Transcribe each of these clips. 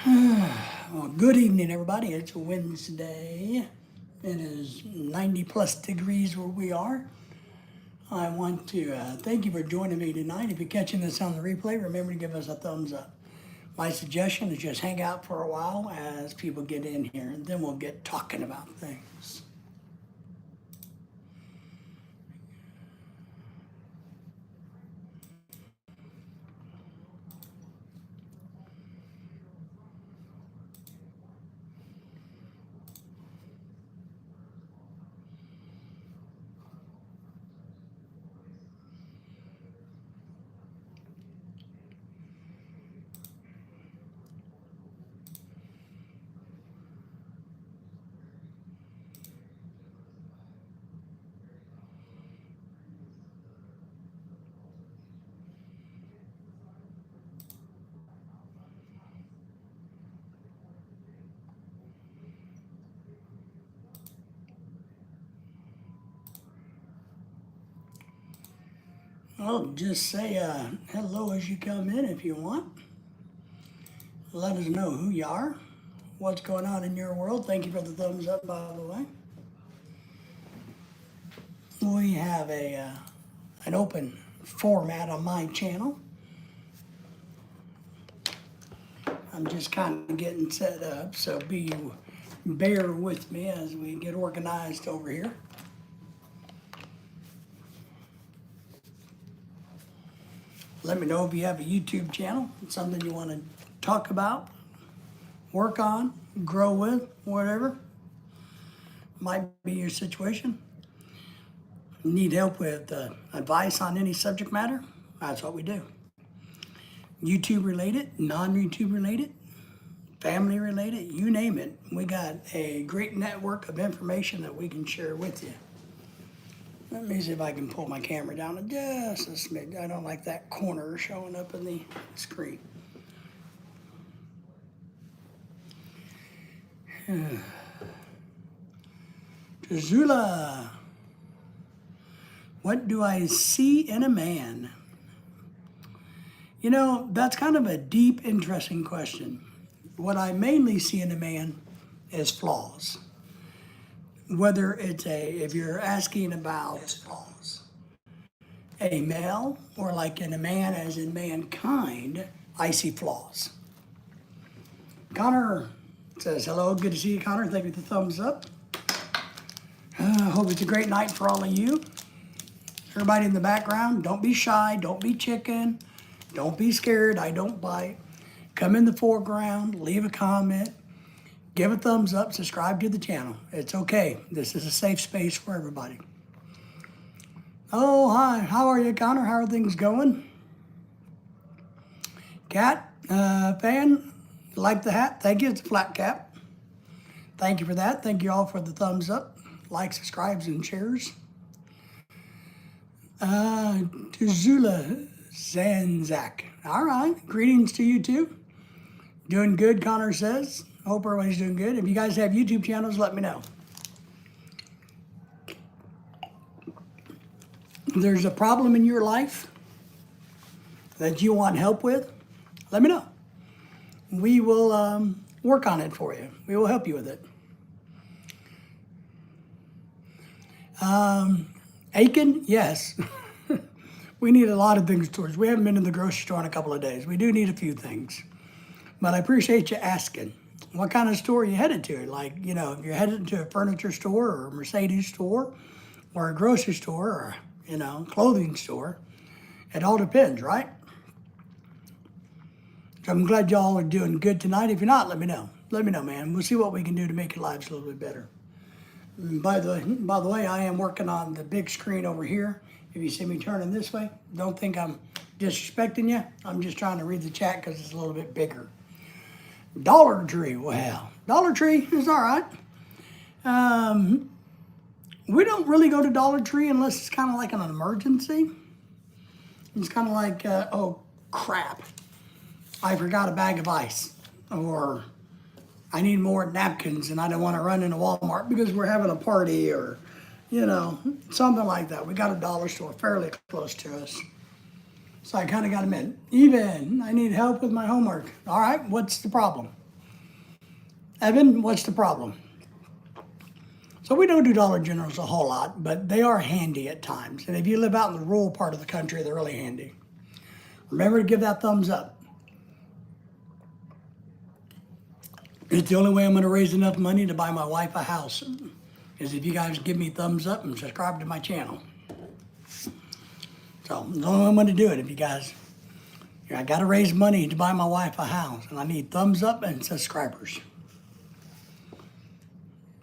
Well, good evening, everybody. It's Wednesday. It is 90 plus degrees where we are. I want to thank you for joining me tonight. If you're catching this on the replay, remember to give us a thumbs up. My suggestion is just hang out for a while as people get in here, and then we'll get talking about things. Well, just say hello as you come in if you want. Let us know who you are, what's going on in your world. Thank you for the thumbs up, by the way. We have an open format on my channel. I'm just kind of getting set up, so bear with me as we get organized over here. Let me know if you have a YouTube channel, something you want to talk about, work on, grow with, whatever. Might be your situation. Need help with advice on any subject matter? That's what we do. YouTube related, non-YouTube related, family related, you name it. We got a great network of information that we can share with you. Let me see if I can pull my camera down just a smidge. I don't like that corner showing up in the screen. Zula, what do I see in a man? You know, that's kind of a deep, interesting question. What I mainly see in a man is flaws. Whether it's if you're asking about flaws, a male or like in a man as in mankind, I see flaws. Connor says, hello, good to see you, Connor. Thank you for the thumbs up. Hope it's a great night for all of you. Everybody in the background, don't be shy, don't be chicken, don't be scared, I don't bite. Come in the foreground, leave a comment. Give a thumbs up, subscribe to the channel. It's okay. This is a safe space for everybody. Oh, hi. How are you, Connor? How are things going? Cat, fan, like the hat? Thank you. It's a flat cap. Thank you for that. Thank you all for the thumbs up, likes, subscribes, and shares. Tuzula Zanzak. All right. Greetings to you too. Doing good, Connor says. Hope everybody's doing good. If you guys have YouTube channels, let me know. If there's a problem in your life that you want help with, let me know. We will work on it for you. We will help you with it. Aiken, yes. We need a lot of things towards. We haven't been in the grocery store in a couple of days. We do need a few things. But I appreciate you asking. What kind of store are you headed to? Like, you know, if you're headed to a furniture store or a Mercedes store or a grocery store or, you know, clothing store, it all depends, right? So I'm glad y'all are doing good tonight. If you're not, let me know. Let me know, man. We'll see what we can do to make your lives a little bit better. And by the way, I am working on the big screen over here. If you see me turning this way, don't think I'm disrespecting you. I'm just trying to read the chat because it's a little bit bigger. Dollar Tree, well, Dollar Tree is all right. We don't really go to Dollar Tree unless it's kind of like an emergency. It's kind of like, oh crap, I forgot a bag of ice, or I need more napkins and I don't want to run into Walmart because we're having a party, or, you know, something like that. We got a dollar store fairly close to us. So I kind of got them in. Even, I need help with my homework. All right, what's the problem? Evan, what's the problem? So we don't do Dollar Generals a whole lot, but they are handy at times. And if you live out in the rural part of the country, they're really handy. Remember to give that thumbs up. It's the only way I'm going to raise enough money to buy my wife a house, is if you guys give me thumbs up and subscribe to my channel. So the only way I'm going to do it, if you guys, I got to raise money to buy my wife a house, and I need thumbs up and subscribers.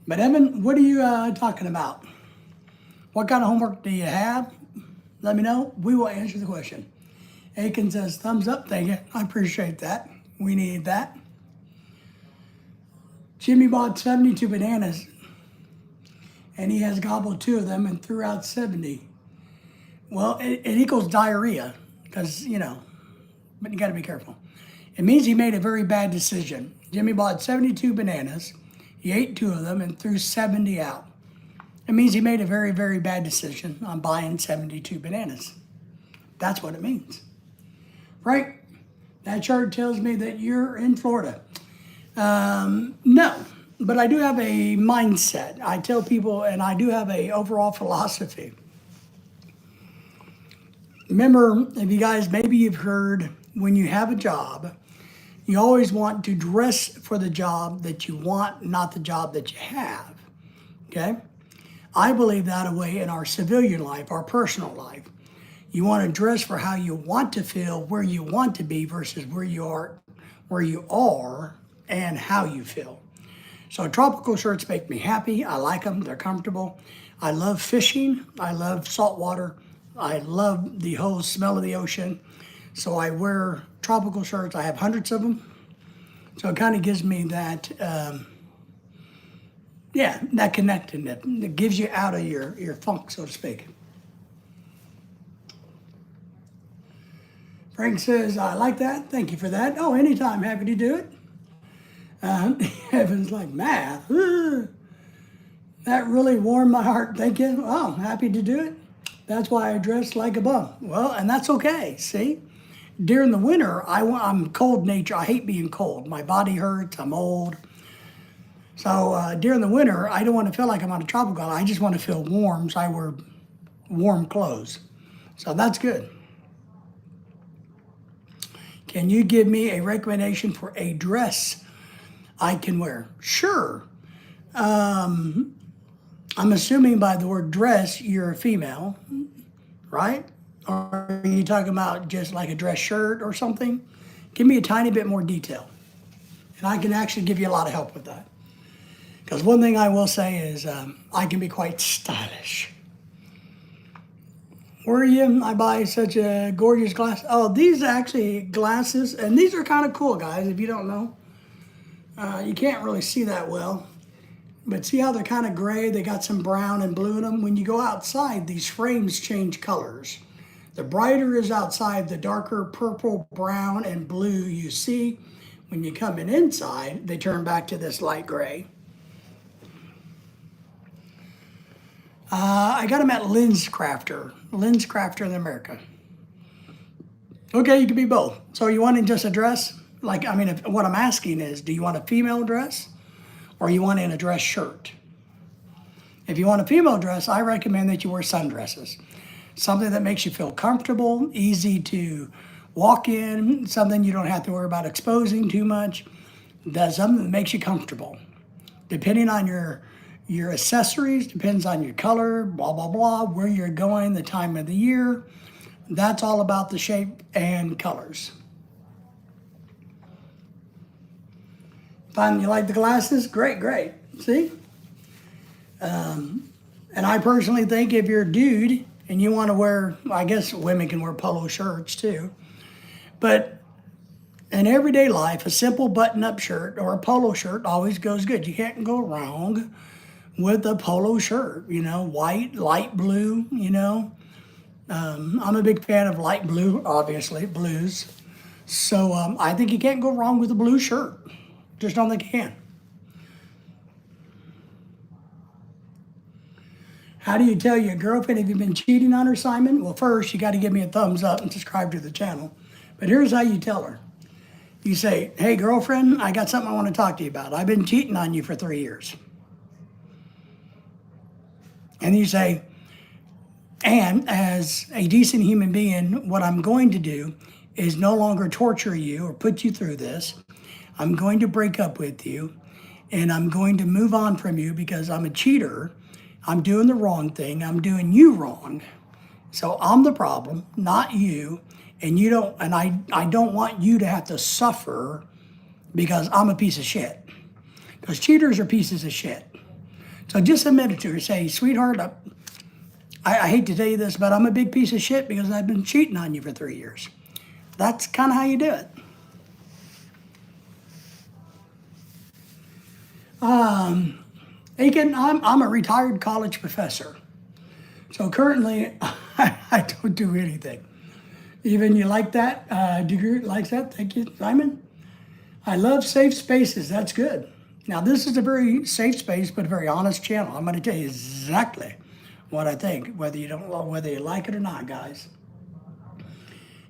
But Evan, what are you talking about? What kind of homework do you have? Let me know. We will answer the question. Aiken says, thumbs up, thank you. I appreciate that. We need that. Jimmy bought 72 bananas, and he has gobbled 2 of them and threw out 70. Well, it equals diarrhea, because, but you got to be careful. It means he made a very bad decision. Jimmy bought 72 bananas. He ate 2 of them and threw 70 out. It means he made a very, very bad decision on buying 72 bananas. That's what it means. Right? That chart tells me that you're in Florida. No, but I do have a mindset. I tell people, and I do have a overall philosophy. Remember, if you guys, maybe you've heard, when you have a job, you always want to dress for the job that you want, not the job that you have, okay? I believe that way in our civilian life, our personal life. You want to dress for how you want to feel, where you want to be versus where you are, and how you feel. So tropical shirts make me happy. I like them. They're comfortable. I love fishing. I love salt water. I love the whole smell of the ocean. So I wear tropical shirts. I have hundreds of them. So it kind of gives me that, that connectedness. It gives you out of your funk, so to speak. Frank says, I like that. Thank you for that. Oh, anytime. Happy to do it. Evan's like, math. That really warmed my heart. Thank you. Oh, happy to do it. That's why I dress like a bum. Well, and that's okay. See? During the winter, I'm cold nature. I hate being cold. My body hurts. I'm old. So during the winter, I don't want to feel like I'm on a tropical island. I just want to feel warm, so I wear warm clothes. So that's good. Can you give me a recommendation for a dress I can wear? Sure. I'm assuming by the word dress, you're a female, right? Or are you talking about just like a dress shirt or something? Give me a tiny bit more detail. And I can actually give you a lot of help with that. Because one thing I will say is I can be quite stylish. Where are you? I buy such a gorgeous glass. Oh, these are actually glasses, and these are kind of cool, guys, if you don't know. You can't really see that well. But see how they're kind of gray? They got some brown and blue in them. When you go outside, these frames change colors. The brighter is outside, the darker purple, brown, and blue you see. When you come inside, they turn back to this light gray. I got them at LensCrafter in America. Okay, you can be both. So you want just a dress? What I'm asking is, do you want a female dress or you want in a dress shirt? If you want a female dress, I recommend that you wear sundresses. Something that makes you feel comfortable, easy to walk in, something you don't have to worry about exposing too much. That's something that makes you comfortable. Depending on your accessories, depends on your color, blah, blah, blah, where you're going, the time of the year. That's all about the shape and colors. Fine, you like the glasses? Great, great. See? And I personally think if you're a dude and you want to wear, I guess women can wear polo shirts too, but in everyday life, a simple button-up shirt or a polo shirt always goes good. You can't go wrong with a polo shirt, white, light blue, I'm a big fan of light blue, obviously, blues. So I think you can't go wrong with a blue shirt. Just don't think you can. How do you tell your girlfriend if you've been cheating on her, Simon? Well, first, you got to give me a thumbs up and subscribe to the channel. But here's how you tell her. You say, hey, girlfriend, I got something I want to talk to you about. I've been cheating on you for 3 years. And you say, and as a decent human being, what I'm going to do is no longer torture you or put you through this. I'm going to break up with you and I'm going to move on from you because I'm a cheater. I'm doing the wrong thing. I'm doing you wrong. So I'm the problem, not you. And you don't, and I don't want you to have to suffer because I'm a piece of shit. Because cheaters are pieces of shit. So just admit it to her. Say, sweetheart, I hate to tell you this, but I'm a big piece of shit because I've been cheating on you for 3 years. That's kind of how you do it. Aiken, I'm a retired college professor. So currently, I don't do anything. Even you like that? Degree likes that? Thank you, Simon. I love safe spaces. That's good. Now, this is a very safe space, but a very honest channel. I'm going to tell you exactly what I think, whether you like it or not, guys.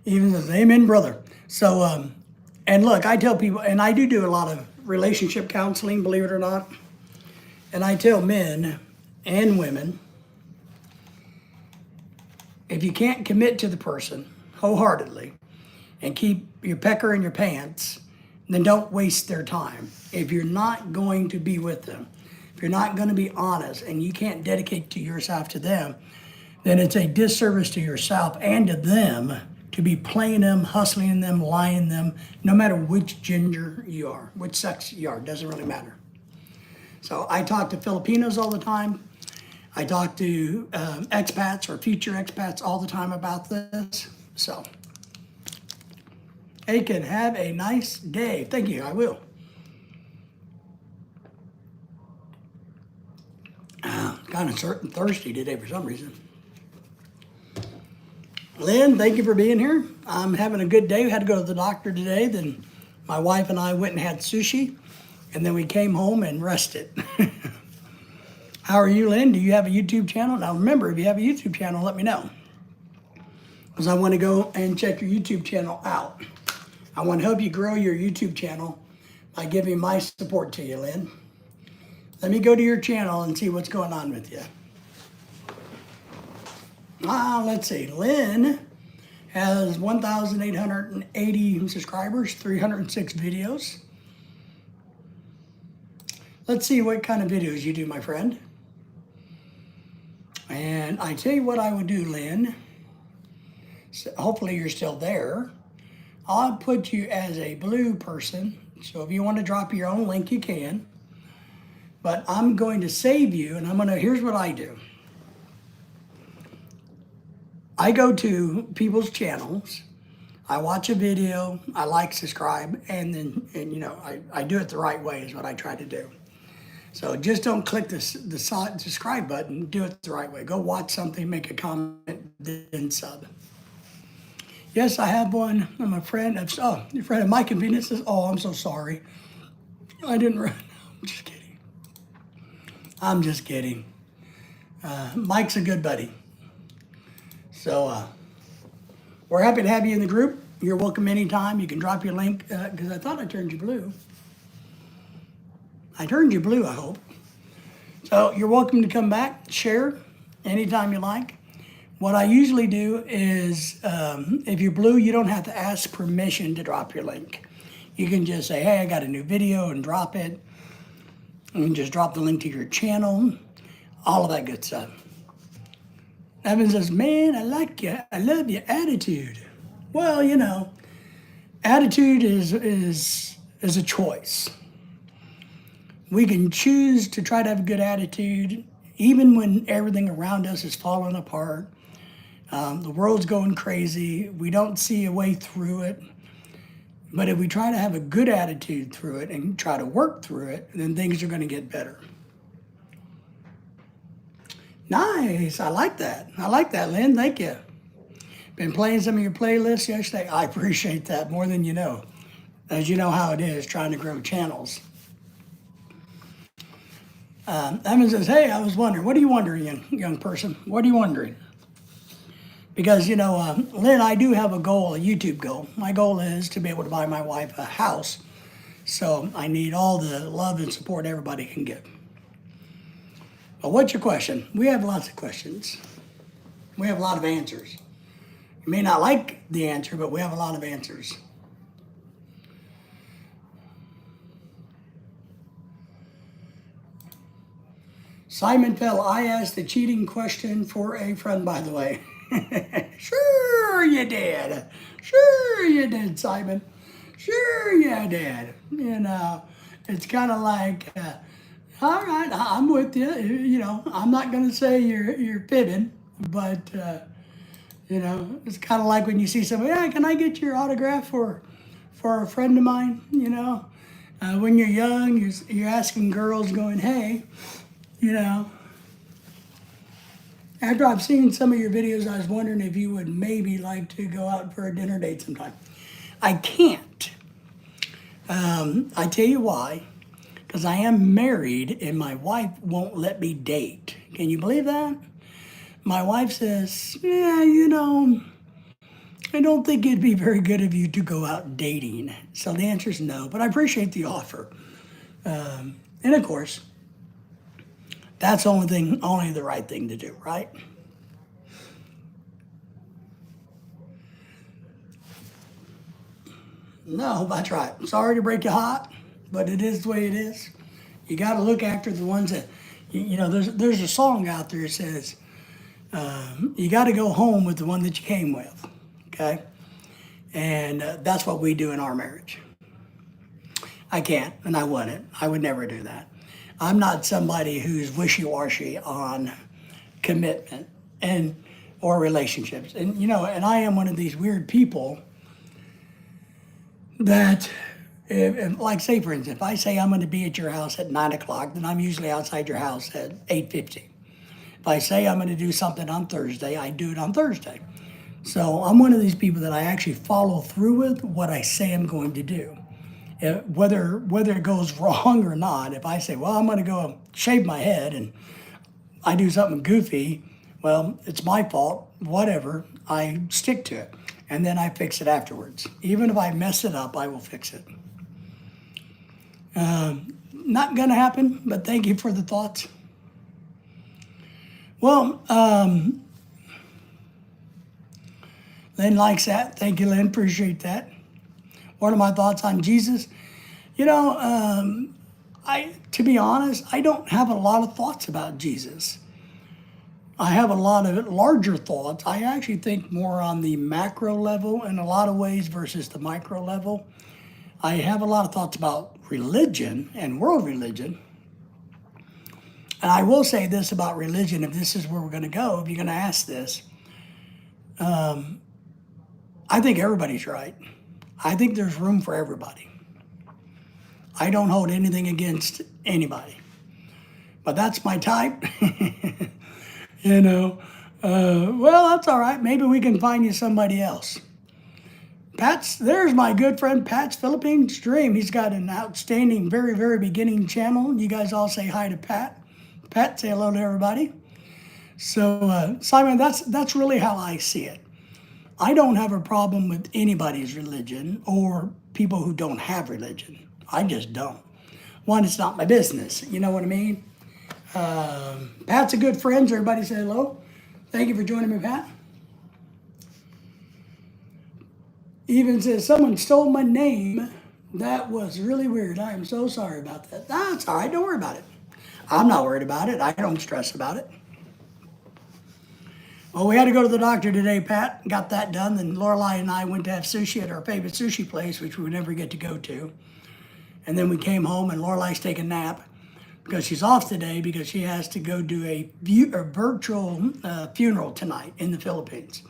Even says, amen, brother. So, and look, I tell people, and I do a lot of relationship counseling, believe it or not. And I tell men and women, if you can't commit to the person wholeheartedly and keep your pecker in your pants, then don't waste their time. If you're not going to be with them, if you're not going to be honest and you can't dedicate to yourself to them, then it's a disservice to yourself and to them to be playing them, hustling them, lying them, no matter which gender you are, which sex you are, doesn't really matter. So I talk to Filipinos all the time. I talk to expats or future expats all the time about this. So, Aiken, have a nice day. Thank you, I will. Kind of thirsty today for some reason. Lynn, thank you for being here. I'm having a good day. We had to go to the doctor today. Then my wife and I went and had sushi. And then we came home and rested. How are you, Lynn? Do you have a YouTube channel? Now remember, if you have a YouTube channel, let me know. Because I want to go and check your YouTube channel out. I want to help you grow your YouTube channel by giving my support to you, Lynn. Let me go to your channel and see what's going on with you. Let's see. Lynn has 1,880 subscribers, 306 videos. Let's see what kind of videos you do, my friend. And I tell you what I would do, Lynn. So hopefully you're still there. I'll put you as a blue person. So if you want to drop your own link, you can. But I'm going to save you, and here's what I do. I go to people's channels. I watch a video, I like, subscribe, and I do it the right way is what I try to do. So just don't click the subscribe button. Do it the right way. Go watch something, make a comment, then sub. Yes, I have one. I'm a friend of, your friend of my conveniences. Oh, I'm so sorry. I didn't run. I'm just kidding. Mike's a good buddy. So we're happy to have you in the group. You're welcome anytime. You can drop your link, because I thought I turned you blue. I turned you blue, I hope. So you're welcome to come back, share anytime you like. What I usually do is, if you're blue, you don't have to ask permission to drop your link. You can just say, hey, I got a new video, and drop it. And just drop the link to your channel, all of that good stuff. Evan says, man, I like you. I love your attitude. Well, attitude is a choice. We can choose to try to have a good attitude, even when everything around us is falling apart. The world's going crazy. We don't see a way through it. But if we try to have a good attitude through it and try to work through it, then things are going to get better. Nice. I like that. I like that, Lynn. Thank you. Been playing some of your playlists yesterday. I appreciate that more than you know. As you know how it is trying to grow channels. Evan says, hey, I was wondering. What are you wondering, young person? What are you wondering? Because, Lynn, I do have a goal, a YouTube goal. My goal is to be able to buy my wife a house. So I need all the love and support everybody can give. Well, what's your question? We have lots of questions. We have a lot of answers. You may not like the answer, but we have a lot of answers. Simon Fell, I asked the cheating question for a friend, by the way. Sure you did. Sure you did, Simon. Sure you did. It's kind of like, all right, I'm with you. I'm not going to say you're fibbing, but, it's kind of like when you see somebody, yeah, can I get your autograph for a friend of mine? When you're young, you're asking girls going, hey, after I've seen some of your videos, I was wondering if you would maybe like to go out for a dinner date sometime. I can't. I tell you why. Because I am married and my wife won't let me date. Can you believe that? My wife says, yeah, I don't think it'd be very good of you to go out dating. So the answer is no, but I appreciate the offer. And of course, that's only the right thing to do, right? No, that's right. Sorry to break your heart, but it is the way it is. You got to look after the ones that, there's a song out there that says, you got to go home with the one that you came with, okay? And that's what we do in our marriage. I can't, and I wouldn't. I would never do that. I'm not somebody who's wishy-washy on commitment or relationships. And I am one of these weird people that, like say for instance, if I say I'm going to be at your house at 9:00, then I'm usually outside your house at 8:50. If I say I'm going to do something on Thursday, I do it on Thursday. So I'm one of these people that I actually follow through with what I say I'm going to do. Whether it goes wrong or not, if I say, well, I'm going to go shave my head and I do something goofy, well, it's my fault, whatever, I stick to it. And then I fix it afterwards. Even if I mess it up, I will fix it. Not going to happen, but thank you for the thoughts. Well, Lynn likes that. Thank you, Lynn. Appreciate that. What are my thoughts on Jesus? To be honest, I don't have a lot of thoughts about Jesus. I have a lot of larger thoughts. I actually think more on the macro level in a lot of ways versus the micro level. I have a lot of thoughts about religion and world religion. And I will say this about religion, if this is where we're going to go, if you're going to ask this, I think everybody's right. I think there's room for everybody. I don't hold anything against anybody. But that's my type. Well, that's all right. Maybe we can find you somebody else. There's my good friend Pat's Philippines Dream. He's got an outstanding, very, very beginning channel. You guys all say hi to Pat. Pat, say hello to everybody. So, Simon, that's really how I see it. I don't have a problem with anybody's religion or people who don't have religion. I just don't. One, it's not my business. You know what I mean? Pat's a good friend. So everybody say hello. Thank you for joining me, Pat. Even says, someone stole my name. That was really weird. I am so sorry about that. That's all right. Don't worry about it. I'm not worried about it. I don't stress about it. Well, we had to go to the doctor today, Pat. Got that done. Then Lorelai and I went to have sushi at our favorite sushi place, which we never get to go to. And then we came home and Lorelai's taking a nap because she's off today because she has to go do a virtual funeral tonight in the Philippines.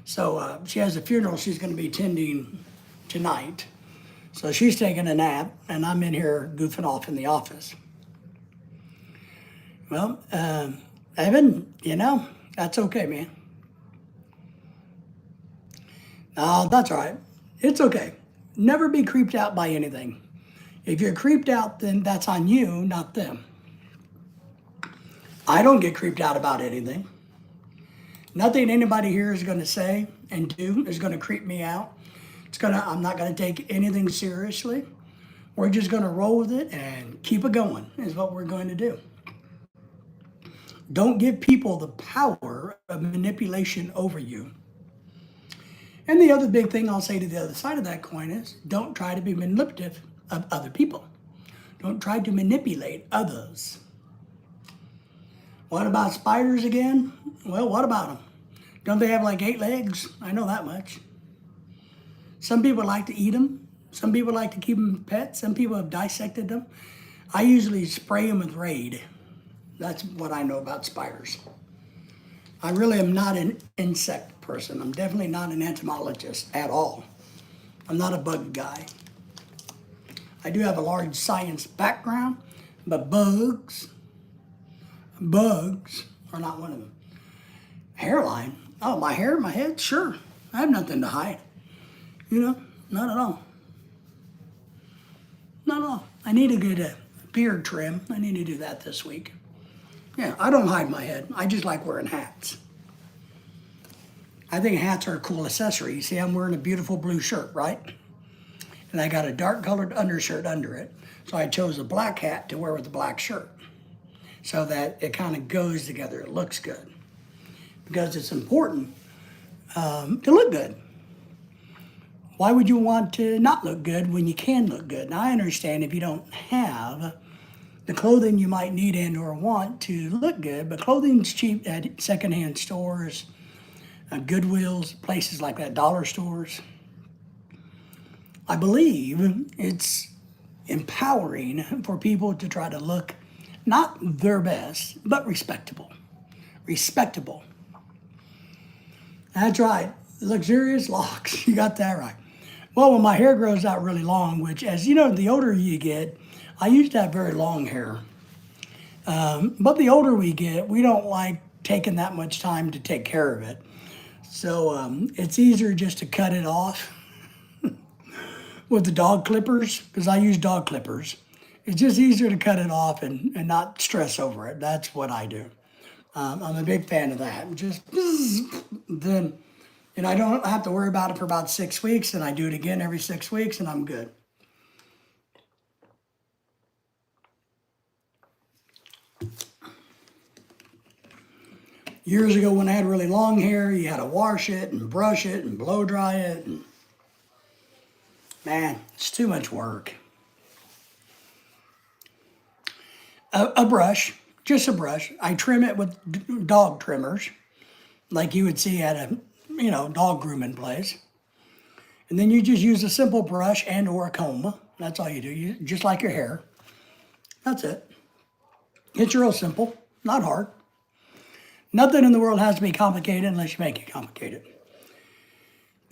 So she has a funeral she's going to be attending tonight. So she's taking a nap and I'm in here goofing off in the office. Well, Evan, that's okay, man. No, that's all right. It's okay. Never be creeped out by anything. If you're creeped out, then that's on you, not them. I don't get creeped out about anything. Nothing anybody here is going to say and do is going to creep me out. I'm not going to take anything seriously. We're just going to roll with it and keep it going is what we're going to do. Don't give people the power of manipulation over you. And the other big thing I'll say to the other side of that coin is don't try to be manipulative of other people. Don't try to manipulate others. What about spiders again? Well, what about them? Don't they have like 8 legs? I know that much. Some people like to eat them. Some people like to keep them pets. Some people have dissected them. I usually spray them with Raid. That's what I know about spiders. I really am not an insect person. I'm definitely not an entomologist at all. I'm not a bug guy. I do have a large science background, but bugs are not one of them. Hairline? Oh, my hair, my head? Sure. I have nothing to hide. You know, not at all. Not at all. I need to get a beard trim. I need to do that this week. Yeah, I don't hide my head. I just like wearing hats. I think hats are a cool accessory. You see, I'm wearing a beautiful blue shirt, right? And I got a dark colored undershirt under it. So I chose a black hat to wear with a black shirt so that it kind of goes together. It looks good because it's important to look good. Why would you want to not look good when you can look good? Now, I understand if you don't have the clothing you might need and or want to look good, but clothing's cheap at secondhand stores, Goodwills, places like that, dollar stores. I believe it's empowering for people to try to look not their best, but respectable. Respectable. That's right. Luxurious locks. You got that right. Well, when my hair grows out really long, which, as you know, the older you get, I used to have very long hair. But the older we get, we don't like taking that much time to take care of it. So it's easier just to cut it off with the dog clippers, because I use dog clippers. It's just easier to cut it off and not stress over it. That's what I do. I'm a big fan of that. Just then, and I don't have to worry about it for about 6 weeks, and I do it again every 6 weeks, and I'm good. Years ago when I had really long hair, you had to wash it and brush it and blow dry it. And man, it's too much work. A brush, just a brush. I trim it with dog trimmers, like you would see at a, dog grooming place. And then you just use a simple brush and or a comb. That's all you do, just like your hair. That's it. It's real simple, not hard. Nothing in the world has to be complicated unless you make it complicated.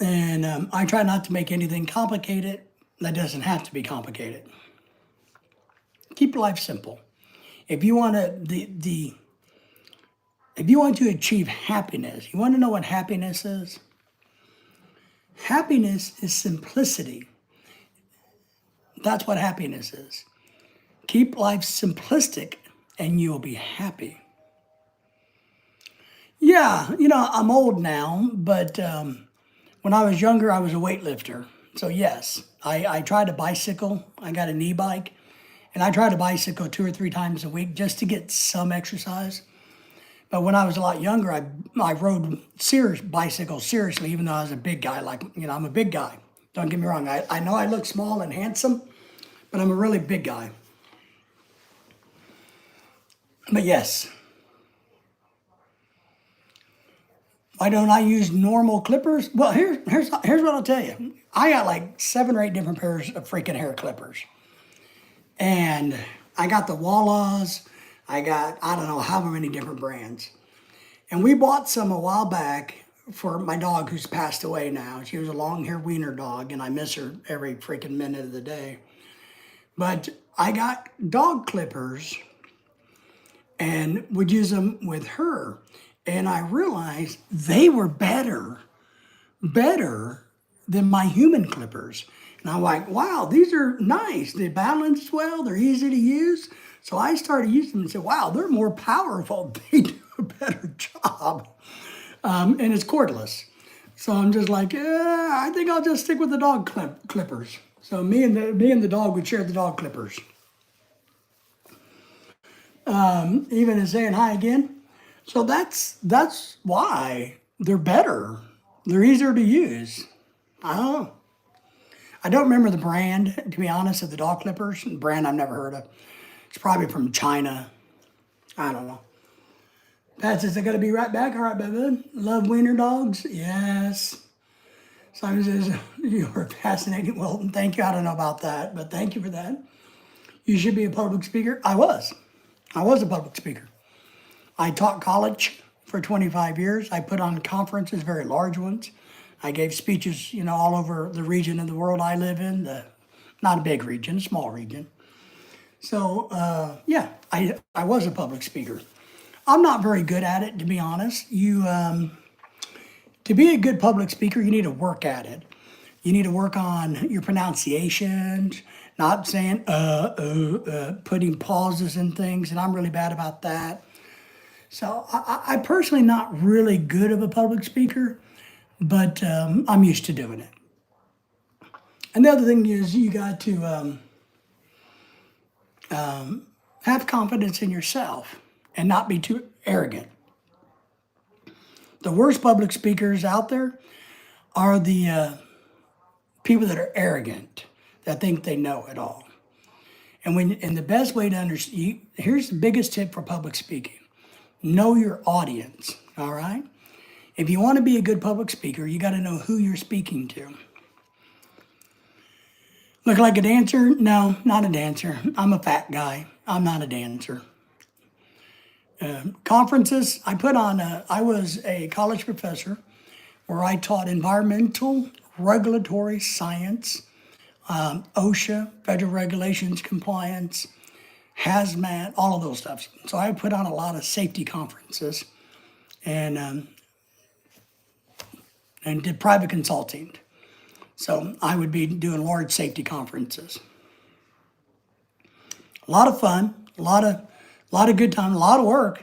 And I try not to make anything complicated that doesn't have to be complicated. Keep life simple. If you want to if you want to achieve happiness, you want to know what happiness is? Happiness is simplicity. That's what happiness is. Keep life simplistic and you'll be happy. Yeah, I'm old now, but when I was younger, I was a weightlifter. So yes, I tried to bicycle. I got an e-bike, and I tried to bicycle 2 or 3 times a week just to get some exercise. But when I was a lot younger, I rode bicycles seriously, even though I was a big guy. I'm a big guy. Don't get me wrong. I know I look small and handsome, but I'm a really big guy. But yes. Why don't I use normal clippers? Well, here's what I'll tell you. I got like 7 or 8 different pairs of freaking hair clippers. And I got the Walla's. I got, I don't know how many different brands. And we bought some a while back for my dog who's passed away now. She was a long-haired wiener dog, and I miss her every freaking minute of the day. But I got dog clippers and would use them with her. And I realized they were better than my human clippers. And I'm like, wow, these are nice. They balance well. They're easy to use. So I started using them and said, wow, they're more powerful. They do a better job and it's cordless. So I'm just like, I think I'll just stick with the dog clippers. So me and the dog would share the dog clippers. Even in saying hi again. So that's why they're better. They're easier to use. I don't know. I don't remember the brand, to be honest, of the dog clippers. Brand I've never heard of. It's probably from China. I don't know. Pat says, I gotta be right back. All right, baby. Love wiener dogs? Yes. Simon says, you are fascinating, Wilton. Thank you. I don't know about that, but thank you for that. You should be a public speaker. I was a public speaker. I taught college for 25 years. I put on conferences, very large ones. I gave speeches, all over the region of the world I live in. Not a big region, a small region. So, yeah, I was a public speaker. I'm not very good at it, to be honest. To be a good public speaker, you need to work at it. You need to work on your pronunciations, not saying putting pauses and things, and I'm really bad about that. So I personally not really good of a public speaker, but I'm used to doing it. And the other thing is you got to have confidence in yourself and not be too arrogant. The worst public speakers out there are the people that are arrogant, that think they know it all. And the best way to understand, here's the biggest tip for public speaking. Know your audience, all right? If you want to be a good public speaker, you got to know who you're speaking to. Look like a dancer? No, not a dancer. I'm a fat guy. I'm not a dancer. Conferences, I was a college professor where I taught environmental, regulatory science, OSHA, federal regulations compliance, hazmat, all of those stuff. So I put on a lot of safety conferences and did private consulting. So I would be doing large safety conferences. A lot of fun, a lot of good time, a lot of work.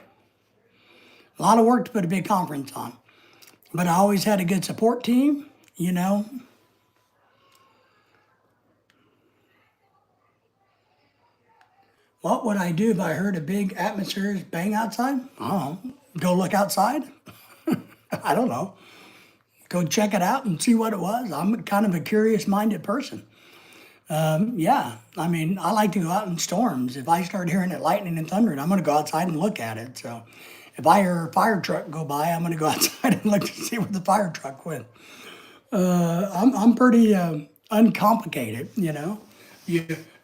A lot of work to put a big conference on. But I always had a good support team, What would I do if I heard a big atmospheric bang outside? Oh, go look outside? I don't know. Go check it out and see what it was. I'm kind of a curious-minded person. Yeah, I like to go out in storms. If I start hearing it lightning and thunder, I'm going to go outside and look at it. So if I hear a fire truck go by, I'm going to go outside and look to see where the fire truck went. I'm pretty uncomplicated,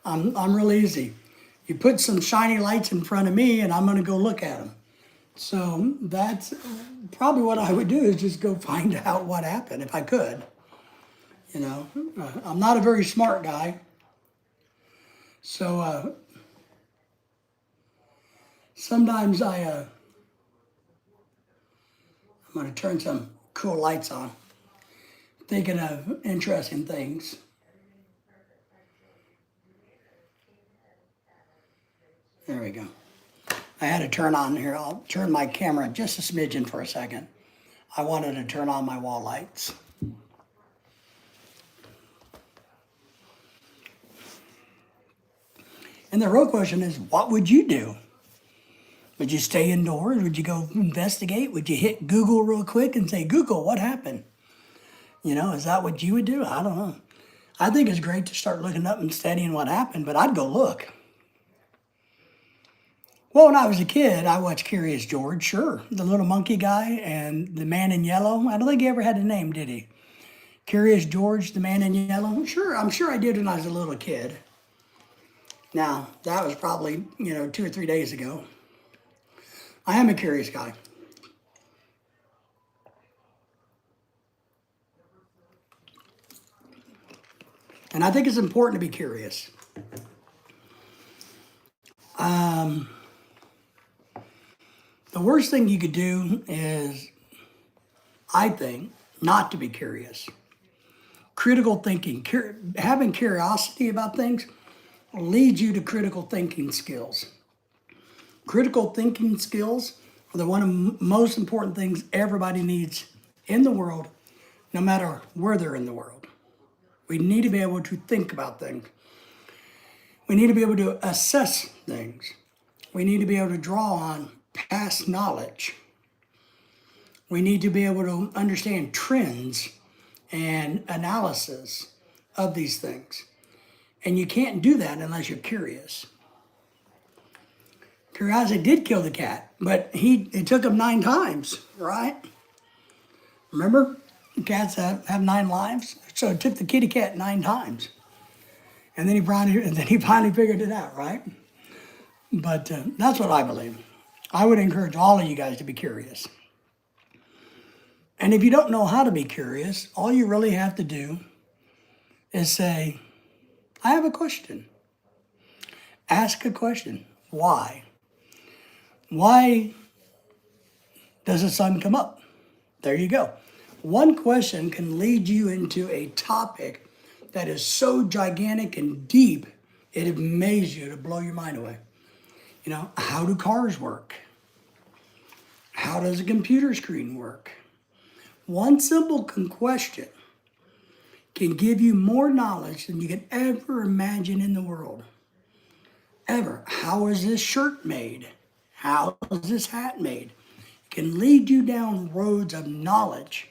I'm real easy. You put some shiny lights in front of me, and I'm going to go look at them. So that's probably what I would do, is just go find out what happened if I could. I'm not a very smart guy. So sometimes I'm going to turn some cool lights on, thinking of interesting things. There we go. I had to turn on here. I'll turn my camera just a smidgen for a second. I wanted to turn on my wall lights. And the real question is, what would you do? Would you stay indoors? Would you go investigate? Would you hit Google real quick and say, Google, what happened? Is that what you would do? I don't know. I think it's great to start looking up and studying what happened, but I'd go look. Well, when I was a kid, I watched Curious George, sure. The little monkey guy and the man in yellow. I don't think he ever had a name, did he? Curious George, the man in yellow? Sure, I'm sure I did when I was a little kid. Now, that was probably, 2 or 3 days ago. I am a curious guy. And I think it's important to be curious. The worst thing you could do is, I think, not to be curious. Critical thinking, having curiosity about things leads you to critical thinking skills. Critical thinking skills the one of the most important things everybody needs in the world, no matter where they're in the world. We need to be able to think about things. We need to be able to assess things. We need to be able to draw on past knowledge. We need to be able to understand trends and analysis of these things. And you can't do that unless you're curious. Curiosity did kill the cat, but it took him 9 times, right? Remember? Cats have 9 lives. So it took the kitty cat 9 times. And then he finally figured it out, right? But that's what I believe. I would encourage all of you guys to be curious. And if you don't know how to be curious, all you really have to do is say, I have a question. Ask a question. Why? Why does the sun come up? There you go. One question can lead you into a topic that is so gigantic and deep, it amazes you to blow your mind away. You know, how do cars work? How does a computer screen work? One simple question can give you more knowledge than you could ever imagine in the world. Ever. How is this shirt made? How is this hat made? It can lead you down roads of knowledge.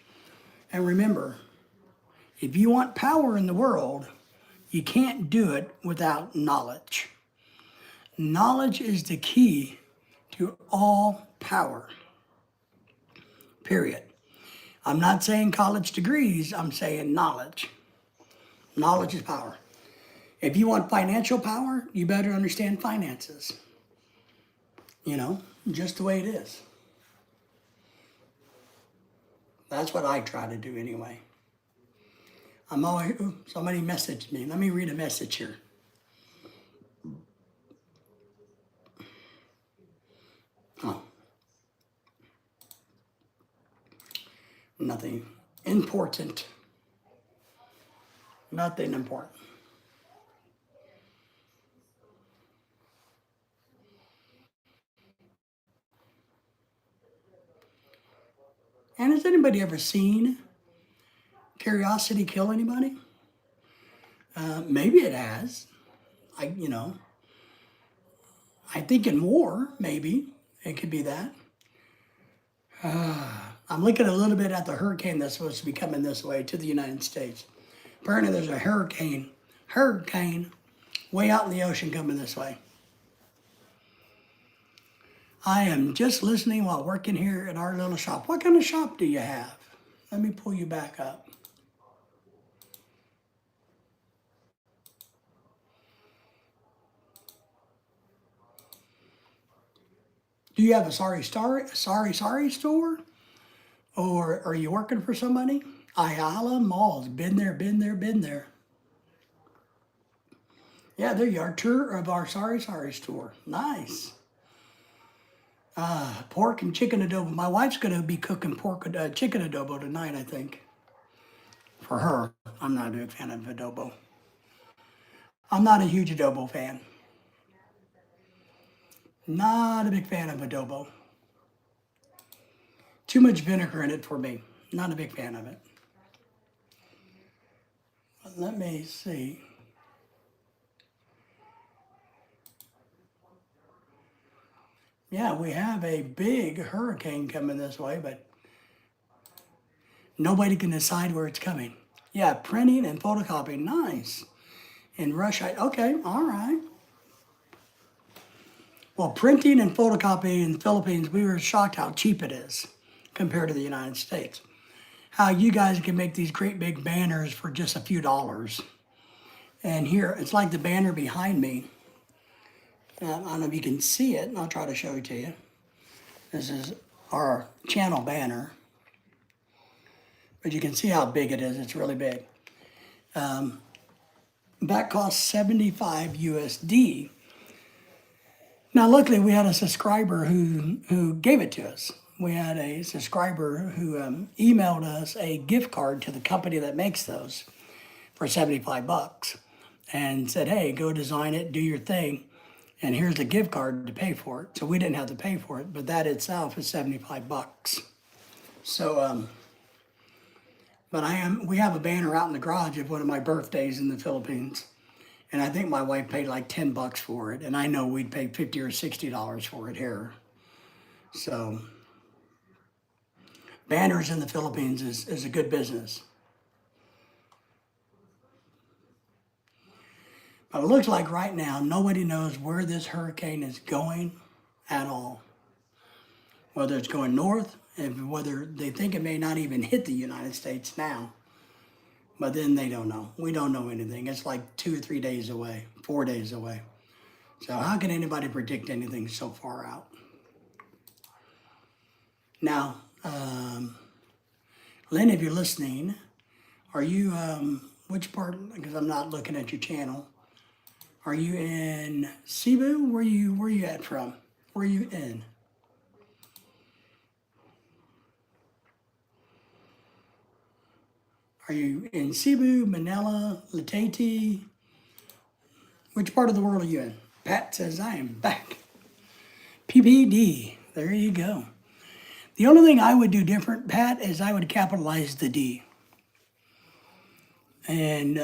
And remember, if you want power in the world, you can't do it without knowledge. Knowledge is the key to all power. Period. I'm not saying college degrees, I'm saying knowledge. Knowledge is power. If you want financial power, you better understand finances. You know, just the way it is. That's what I try to do anyway. I'm always, somebody messaged me. Let me read a message here. Oh. Nothing important. Nothing important. And has anybody ever seen curiosity kill anybody? Maybe it has. I think in war, maybe it could be that. I'm looking a little bit at the hurricane that's supposed to be coming this way to the United States. Apparently there's a hurricane way out in the ocean coming this way. I am just listening while working here at our little shop. What kind of shop do you have? Let me pull you back up. Do you have a sorry store? Or are you working for somebody? Ayala Malls, been there. Yeah, there you are, tour of our sorry store. Nice. Pork and chicken adobo. My wife's gonna be cooking chicken adobo tonight, I think. For her, I'm not a big fan of adobo. I'm not a huge adobo fan. Not a big fan of adobo. Too much vinegar in it for me. Not a big fan of it. Let me see. Yeah, we have a big hurricane coming this way, but nobody can decide where it's coming. Yeah, printing and photocopying, nice. In Russia, okay, all right. Well, printing and photocopying in the Philippines, we were shocked how cheap it is compared to the United States. How you guys can make these great big banners for just a few dollars. And here, it's like the banner behind me. I don't know if you can see it, and I'll try to show it to you. This is our channel banner. But you can see how big it is, it's really big. That costs 75 USD. Now, luckily, we had a subscriber who gave it to us. We had a subscriber who emailed us a gift card to the company that makes those for $75 and said, hey, go design it, do your thing, and here's a gift card to pay for it. So we didn't have to pay for it, but that itself is $75. So, but we have a banner out in the garage of one of my birthdays in the Philippines. And I think my wife paid like $10 for it. And I know we'd pay $50 or $60 for it here. So banners in the Philippines is a good business. But it looks like right now, nobody knows where this hurricane is going at all. Whether it's going north, and whether they think it may not even hit the United States now. But then they don't know. We don't know anything. It's like 2 or 3 days away, 4 days away. So how can anybody predict anything so far out? Now, Lynn, if you're listening, are you, which part, because I'm not looking at your channel, are you in Cebu? Where you at from? Where are you in? Are you in Cebu, Manila, Leyte? Which part of the world are you in? Pat says, I am back. PPD, there you go. The only thing I would do different, Pat, is I would capitalize the D. And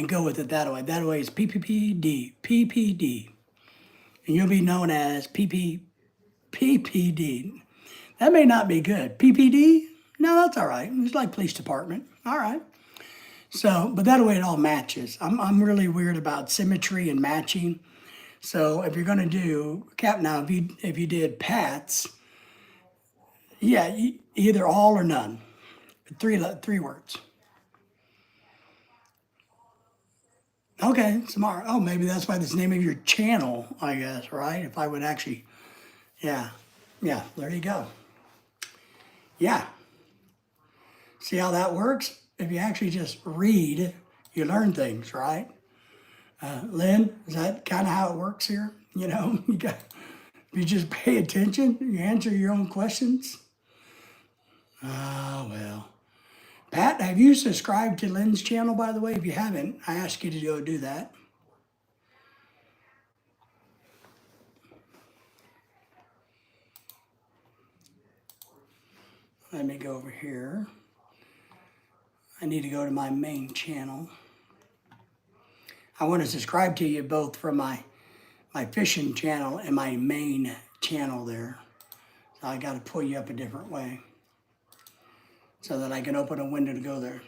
go with it that way. That way it's PPPD, PPD. And you'll be known as PPD. That may not be good. PPD? No, that's all right. It's like police department. All right. So, but that way it all matches. I'm really weird about symmetry and matching. So if you're going to do now, if you did Pat's, yeah, either all or none. Three words. Okay, tomorrow. Oh, maybe that's why that's the name of your channel, I guess, right? If I would actually, yeah, there you go. Yeah. See how that works? If you actually just read, you learn things, right? Lynn, is that kind of how it works here? You know, you just pay attention, you answer your own questions. Oh, well. Pat, have you subscribed to Lynn's channel, by the way? If you haven't, I ask you to go do that. Let me go over here. I need to go to my main channel. I want to subscribe to you both from my fishing channel and my main channel there. So I got to pull you up a different way so that I can open a window to go there.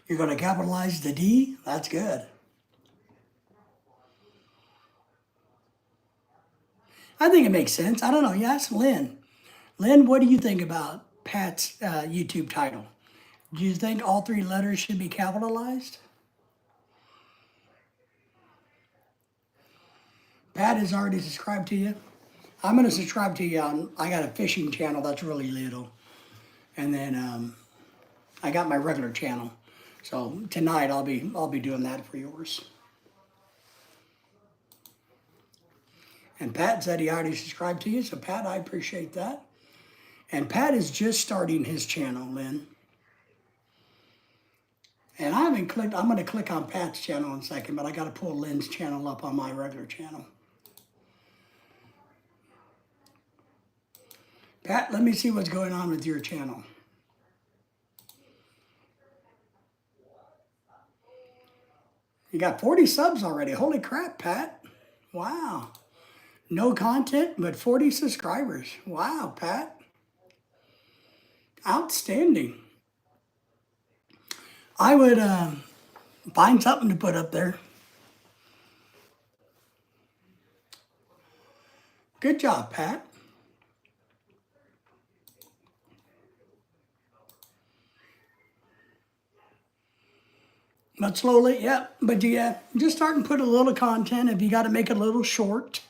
You're going to capitalize the D? That's good. I think it makes sense. I don't know. You ask Lynn. Lynn, what do you think about Pat's YouTube title? Do you think all 3 letters should be capitalized? Pat has already subscribed to you. I'm going to subscribe to you I got a fishing channel that's really little. And then I got my regular channel. So tonight I'll be doing that for yours. And Pat said he already subscribed to you. So Pat, I appreciate that. And Pat is just starting his channel, Lynn. And I haven't clicked, I'm going to click on Pat's channel in a second, but I got to pull Lynn's channel up on my regular channel. Pat, let me see what's going on with your channel. You got 40 subs already. Holy crap, Pat. Wow. No content, but 40 subscribers. Wow, Pat. Outstanding. I would find something to put up there. Good job, Pat. But slowly, yeah. But yeah, just start and put a little content. If you got to make it a little short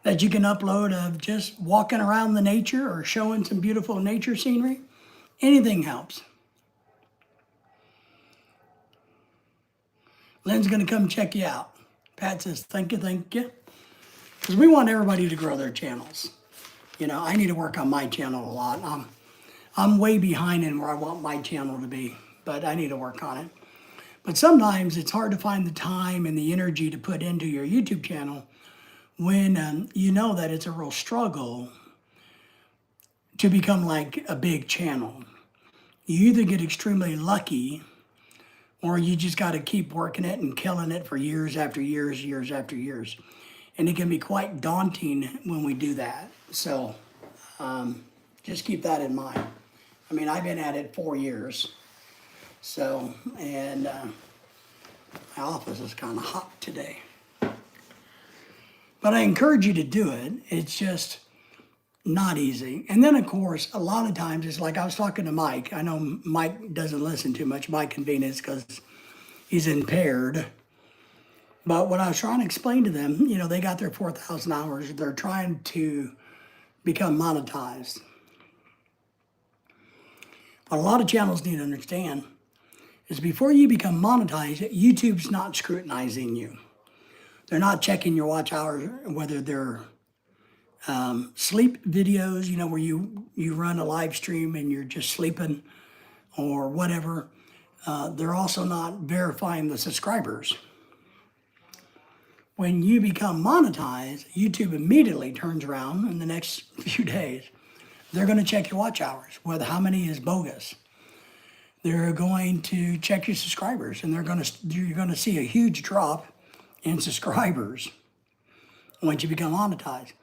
that you can upload of just walking around the nature or showing some beautiful nature scenery, anything helps. Lynn's going to come check you out. Pat says, thank you. Because we want everybody to grow their channels. You know, I need to work on my channel a lot. I'm way behind in where I want my channel to be, but I need to work on it. But sometimes it's hard to find the time and the energy to put into your YouTube channel when you know that it's a real struggle to become like a big channel. You either get extremely lucky or you just got to keep working it and killing it for years after years, years after years. And it can be quite daunting when we do that. So just keep that in mind. I mean, I've been at it 4 years. So, and my office is kind of hot today. But I encourage you to do it. It's just not easy. And then, of course, a lot of times it's like I was talking to Mike. I know Mike doesn't listen too much, Mike Convenience, because he's impaired. But what I was trying to explain to them, you know, they got their 4,000 hours. They're trying to become monetized. What a lot of channels need to understand is before you become monetized, YouTube's not scrutinizing you. They're not checking your watch hours, whether they're sleep videos, you know, where you run a live stream and you're just sleeping or whatever. They're also not verifying the subscribers. When you become monetized, YouTube immediately turns around in the next few days. They're going to check your watch hours, whether how many is bogus. They're going to check your subscribers, and you're going to see a huge drop in subscribers once you become monetized.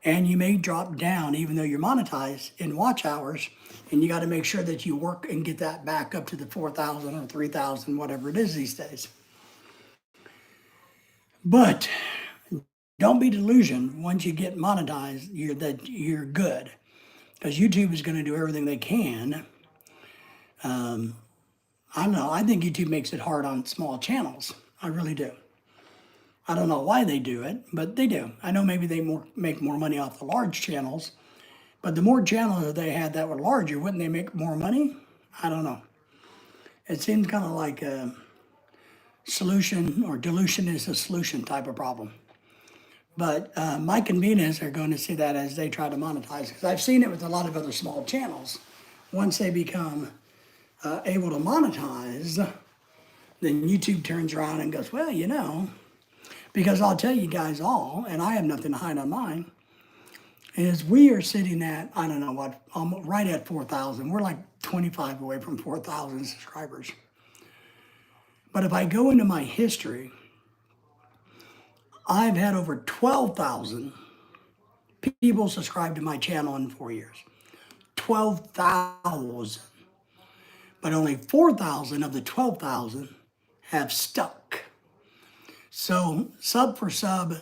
And you may drop down even though you're monetized in watch hours, and you got to make sure that you work and get that back up to the 4,000 or 3,000, whatever it is these days. But don't be delusioned once you get monetized that you're good, because YouTube is going to do everything they can. I don't know. I think YouTube makes it hard on small channels. I really do. I don't know why they do it, but they do. I know maybe they make more money off the large channels, but the more channels they had that were larger, wouldn't they make more money? I don't know. It seems kind of like a solution or dilution is a solution type of problem. But Mike and Venus are going to see that as they try to monetize. Because I've seen it with a lot of other small channels. Once they become able to monetize, then YouTube turns around and goes, well, you know, because I'll tell you guys all, and I have nothing to hide on mine, is we are sitting at, I don't know what, right at 4,000. We're like 25 away from 4,000 subscribers. But if I go into my history, I've had over 12,000 people subscribe to my channel in 4 years. 12,000. But only 4,000 of the 12,000 have stuck. So sub for sub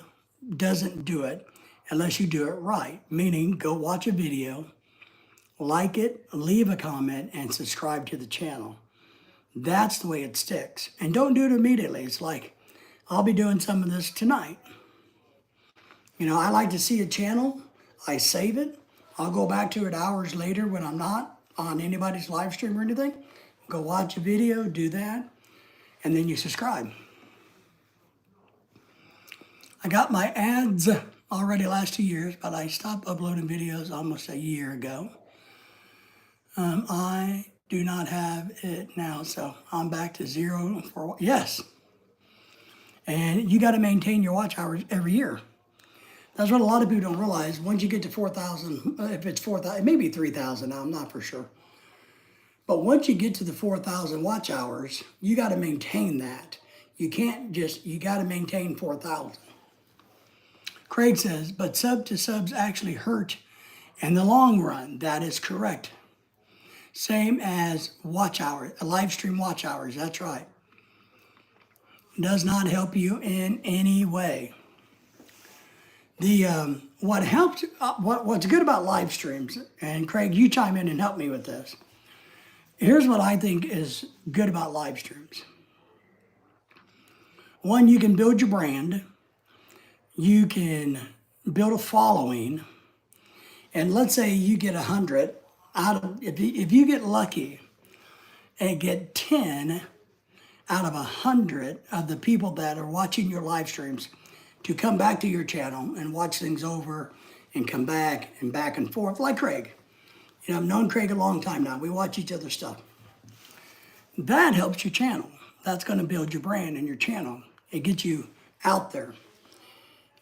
doesn't do it unless you do it right. Meaning go watch a video, like it, leave a comment, and subscribe to the channel. That's the way it sticks. And don't do it immediately. It's like, I'll be doing some of this tonight. You know, I like to see a channel, I save it. I'll go back to it hours later when I'm not on anybody's live stream or anything. Go watch a video, do that, and then you subscribe. I got my ads already last 2 years, but I stopped uploading videos almost a year ago. I do not have it now, so I'm back to zero for, yes. And you got to maintain your watch hours every year. That's what a lot of people don't realize. Once you get to 4,000, if it's 4,000, it may be 3,000 now, I'm not for sure. But once you get to the 4,000 watch hours, you got to maintain that. You can't just, you got to maintain 4,000. Craig says, but sub to subs actually hurt in the long run. That is correct. Same as watch hours, live stream watch hours, that's right. Does not help you in any way. What helps, what's good about live streams, and Craig, you chime in and help me with this. Here's what I think is good about live streams. One, you can build your brand. You can build a following. And let's say you get 100 out of, if you get lucky and get 10 out of 100 of the people that are watching your live streams to come back to your channel and watch things over and come back and forth, like Craig. You know, I've known Craig a long time now. We watch each other's stuff. That helps your channel. That's going to build your brand and your channel. It gets you out there.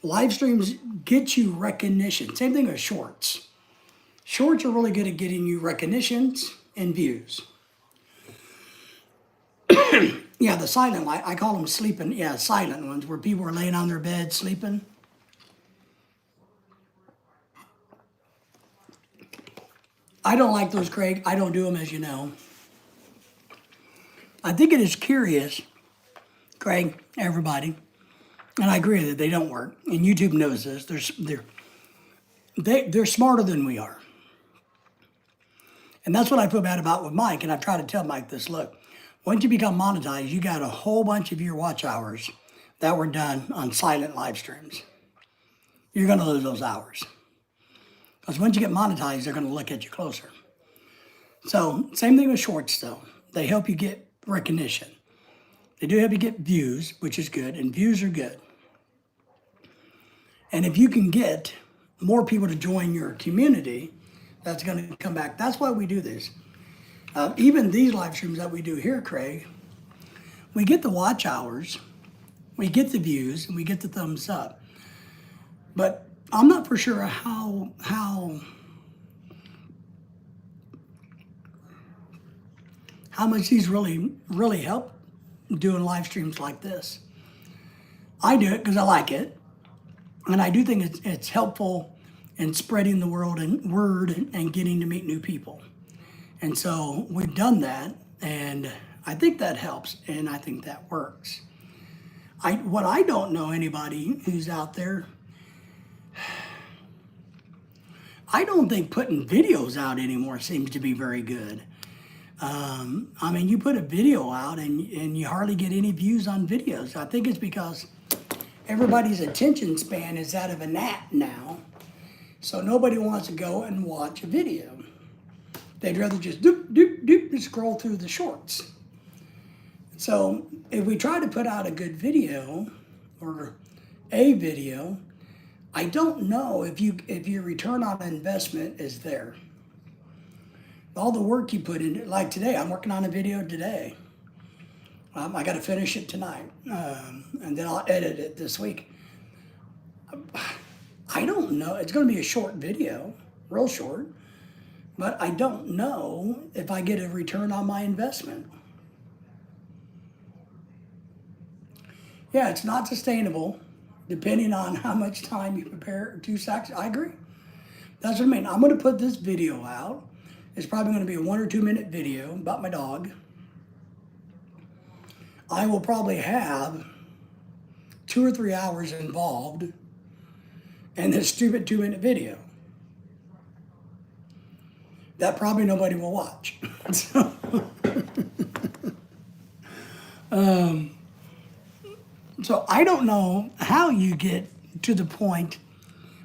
Live streams get you recognition. Same thing with shorts. Shorts are really good at getting you recognitions and views. Yeah, the silent, I call them sleeping, yeah, silent ones, where people are laying on their bed sleeping. I don't like those, Craig. I don't do them, as you know. I think it is curious, Craig, everybody, and I agree that they don't work, and YouTube knows this. They're smarter than we are. And that's what I feel bad about with Mike, and I've tried to tell Mike this, look, once you become monetized, you got a whole bunch of your watch hours that were done on silent live streams. You're gonna lose those hours. Because once you get monetized, they're gonna look at you closer. So, same thing with shorts though. They help you get recognition. They do help you get views, which is good, and views are good. And if you can get more people to join your community, that's gonna come back. That's why we do this. Even these live streams that we do here, Craig, we get the watch hours, we get the views, and we get the thumbs up. But I'm not for sure how much these really help doing live streams like this. I do it because I like it, and I do think it's helpful in spreading the word and getting to meet new people. And so we've done that, and I think that helps, and I think that works. What I don't know anybody who's out there, I don't think putting videos out anymore seems to be very good. I mean, you put a video out and you hardly get any views on videos. I think it's because everybody's attention span is that of a gnat now. So nobody wants to go and watch a video. They'd rather just doop, doop, doop, and scroll through the shorts. So if we try to put out a good video or a video, I don't know if your return on investment is there. All the work you put in, like today, I'm working on a video today. I got to finish it tonight, and then I'll edit it this week. I don't know. It's going to be a short video, real short, but I don't know if I get a return on my investment. Yeah, it's not sustainable, depending on how much time you prepare 2 seconds. I agree. That's what I mean. I'm going to put this video out. It's probably going to be a 1 or 2 minute video about my dog. I will probably have 2 or 3 hours involved in this stupid 2 minute video that probably nobody will watch. So I don't know how you get to the point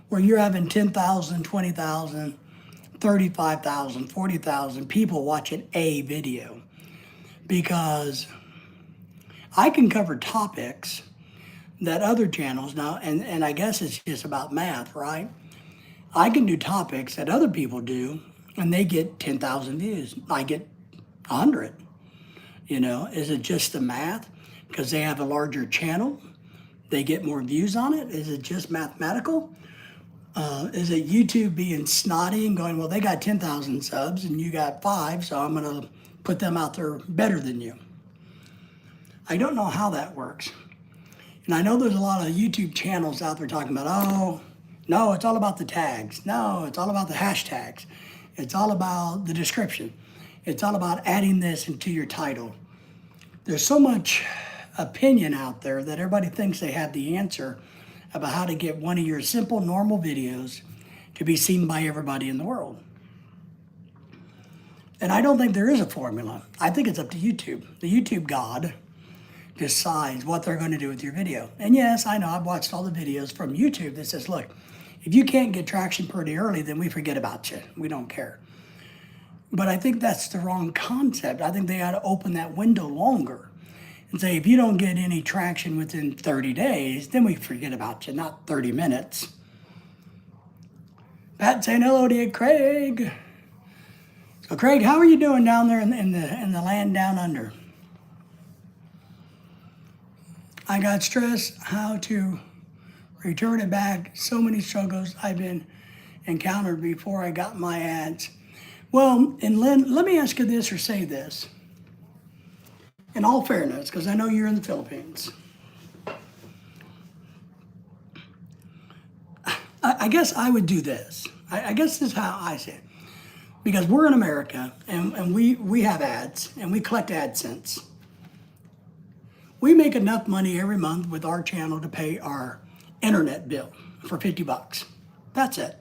where you're having 10,000, 20,000, 35,000, 40,000 people watching a video, because I can cover topics that other channels now, and I guess it's just about math, right? I can do topics that other people do, and they get 10,000 views. I get 100. You know, is it just the math? Because they have a larger channel, they get more views on it? Is it just mathematical? Is it YouTube being snotty and going, well, they got 10,000 subs and you got 5, so I'm going to put them out there better than you? I don't know how that works. And I know there's a lot of YouTube channels out there talking about, oh, no, it's all about the tags. No, it's all about the hashtags. It's all about the description. It's all about adding this into your title. There's so much opinion out there that everybody thinks they have the answer about how to get one of your simple, normal videos to be seen by everybody in the world. And I don't think there is a formula. I think it's up to YouTube. The YouTube God decides what they're going to do with your video. And yes, I know I've watched all the videos from YouTube that says, look, if you can't get traction pretty early, then we forget about you. We don't care. But I think that's the wrong concept. I think they ought to open that window longer and say, if you don't get any traction within 30 days, then we forget about you, not 30 minutes. Pat saying hello to you, Craig. So Craig, how are you doing down there in the land down under? I got stressed how to return it back. So many struggles I've been encountered before I got my ads. Well, and Lynn, let me ask you this or say this. In all fairness, because I know you're in the Philippines. I guess I would do this. I guess this is how I say it. Because we're in America and we have ads and we collect AdSense. We make enough money every month with our channel to pay our internet bill for $50. That's it.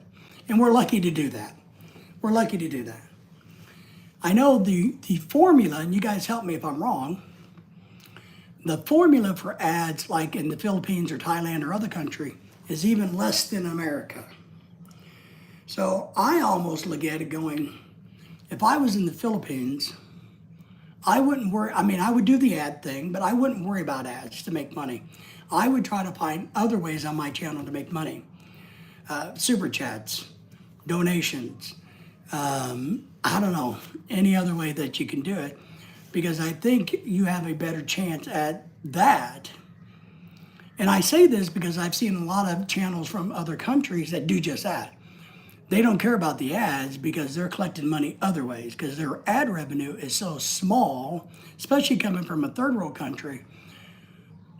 And we're lucky to do that. We're lucky to do that. I know the formula, and you guys help me if I'm wrong, the formula for ads like in the Philippines or Thailand or other country is even less than America. So I almost look at it going, if I was in the Philippines, I wouldn't worry. I mean, I would do the ad thing, but I wouldn't worry about ads to make money. I would try to find other ways on my channel to make money. Super chats, donations, I don't know, any other way that you can do it, because I think you have a better chance at that. And I say this because I've seen a lot of channels from other countries that do just that. They don't care about the ads because they're collecting money other ways, because their ad revenue is so small, especially coming from a third world country,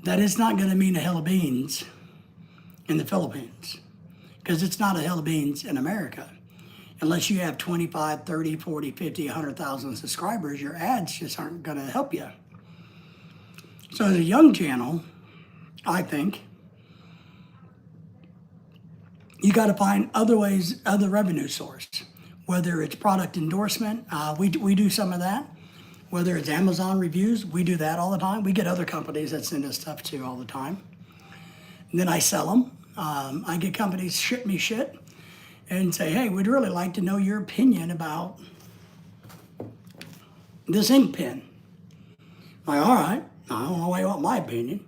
that it's not going to mean a hill of beans in the Philippines, because it's not a hill of beans in America. Unless you have 25, 30, 40, 50, 100,000 subscribers, your ads just aren't going to help you. So as a young channel, I think you got to find other ways, other revenue source, whether it's product endorsement, we do some of that. Whether it's Amazon reviews, we do that all the time. We get other companies that send us stuff too all the time. And then I sell them. I get companies ship me shit and say, hey, we'd really like to know your opinion about this ink pen. I'm like, all right, I don't know why you want my opinion.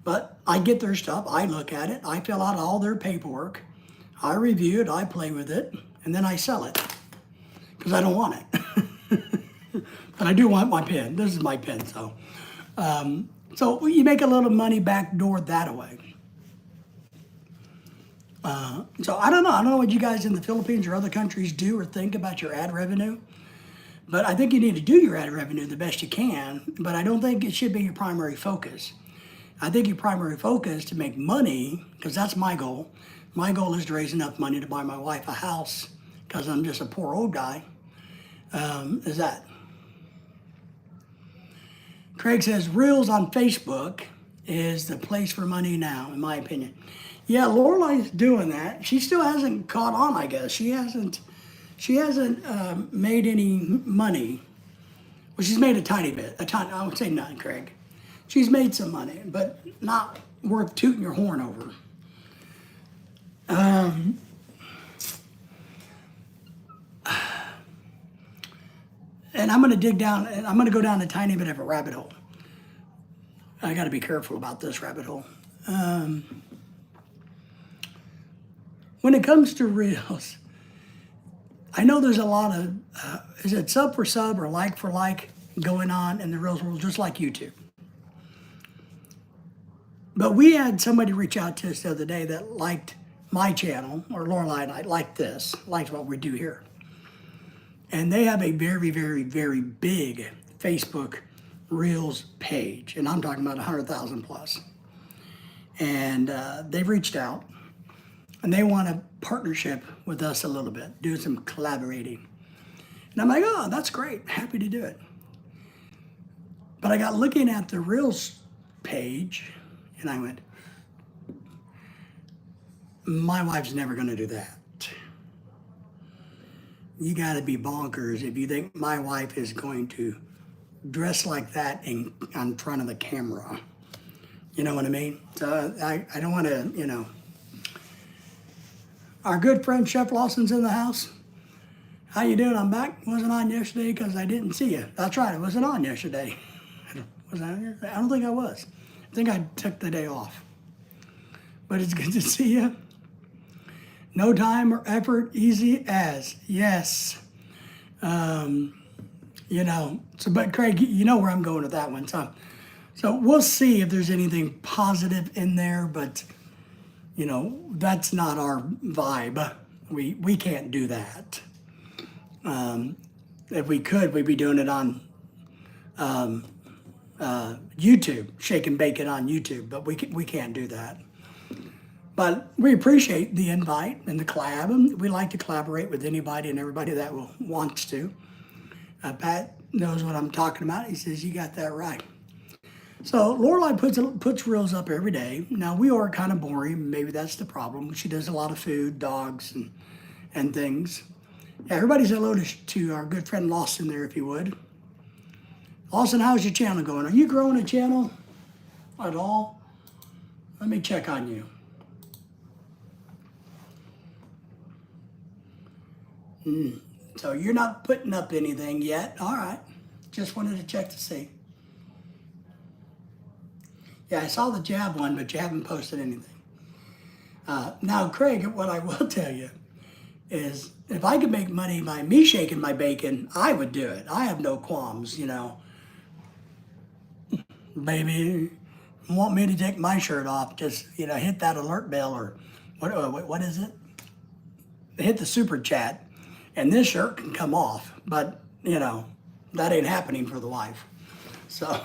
But I get their stuff, I look at it, I fill out all their paperwork, I review it, I play with it, and then I sell it. Because I don't want it. But I do want my pen. This is my pen, so. So you make a little money backdoor that way. So I don't know what you guys in the Philippines or other countries do or think about your ad revenue. But I think you need to do your ad revenue the best you can, but I don't think it should be your primary focus. I think your primary focus to make money, because that's my goal. My goal is to raise enough money to buy my wife a house, because I'm just a poor old guy. Is that? Craig says, Reels on Facebook is the place for money now, in my opinion. Yeah, Lorelai's doing that. She still hasn't caught on, I guess. She hasn't made any money. Well, she's made a tiny bit. I would say none, Craig. She's made some money, but not worth tooting your horn over. And I'm going to dig down, and I'm going to go down a tiny bit of a rabbit hole. I got to be careful about this rabbit hole. When it comes to Reels, I know there's a lot of, is it sub for sub or like for like going on in the Reels world, just like YouTube. But we had somebody reach out to us the other day that liked my channel, or Lorelai and I liked this, liked what we do here. And they have a very, very, very big Facebook Reels page. And I'm talking about 100,000 plus. And they've reached out. And they want a partnership with us a little bit, do some collaborating. And I'm like, oh, that's great. Happy to do it. But I got looking at the Reels page, and I went, my wife's never going to do that. You got to be bonkers if you think my wife is going to dress like that in front of the camera. You know what I mean? So I don't want to, you know. Our good friend Chef Lawson's in the house. How you doing? I'm back. Wasn't on yesterday because I didn't see you. That's right, I wasn't on yesterday. Was I on yesterday? I don't think I was. I think I took the day off. But it's good to see you. No time or effort, easy as. Yes. You know, so, but Craig, you know where I'm going with that one. So So we'll see if there's anything positive in there, but you know, that's not our vibe. We can't do that. If we could, we'd be doing it on YouTube, shake and bake it on YouTube, but we can't do that. But we appreciate the invite and the collab. We like to collaborate with anybody and everybody that wants to. Pat knows what I'm talking about. He says, you got that right. So Lorelai puts reels up every day. Now we are kind of boring. Maybe that's the problem. She does a lot of food, dogs, and things. Everybody's hello to our good friend Lawson there, if you would. Lawson, how's your channel going? Are you growing a channel at all? Let me check on you. So you're not putting up anything yet. All right. Just wanted to check to see. Yeah, I saw the jab one, but you haven't posted anything. Now, Craig, what I will tell you is if I could make money by me shaking my bacon, I would do it. I have no qualms, you know. Baby, you want me to take my shirt off, just, you know, hit that alert bell or what is it? Hit the super chat and this shirt can come off. But, you know, that ain't happening for the wife. So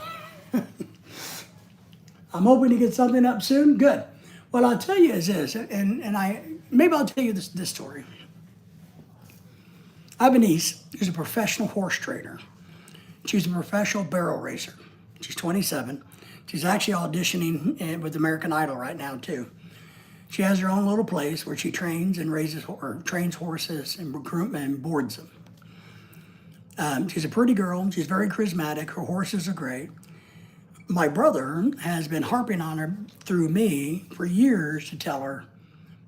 I'm hoping to get something up soon. Good. What I'll tell you is this, and maybe I'll tell you this story. I have a niece who's a professional horse trainer. She's a professional barrel racer. She's 27. She's actually auditioning with American Idol right now too. She has her own little place where she trains and trains horses and boards them. She's a pretty girl. She's very charismatic. Her horses are great. My brother has been harping on her through me for years to tell her,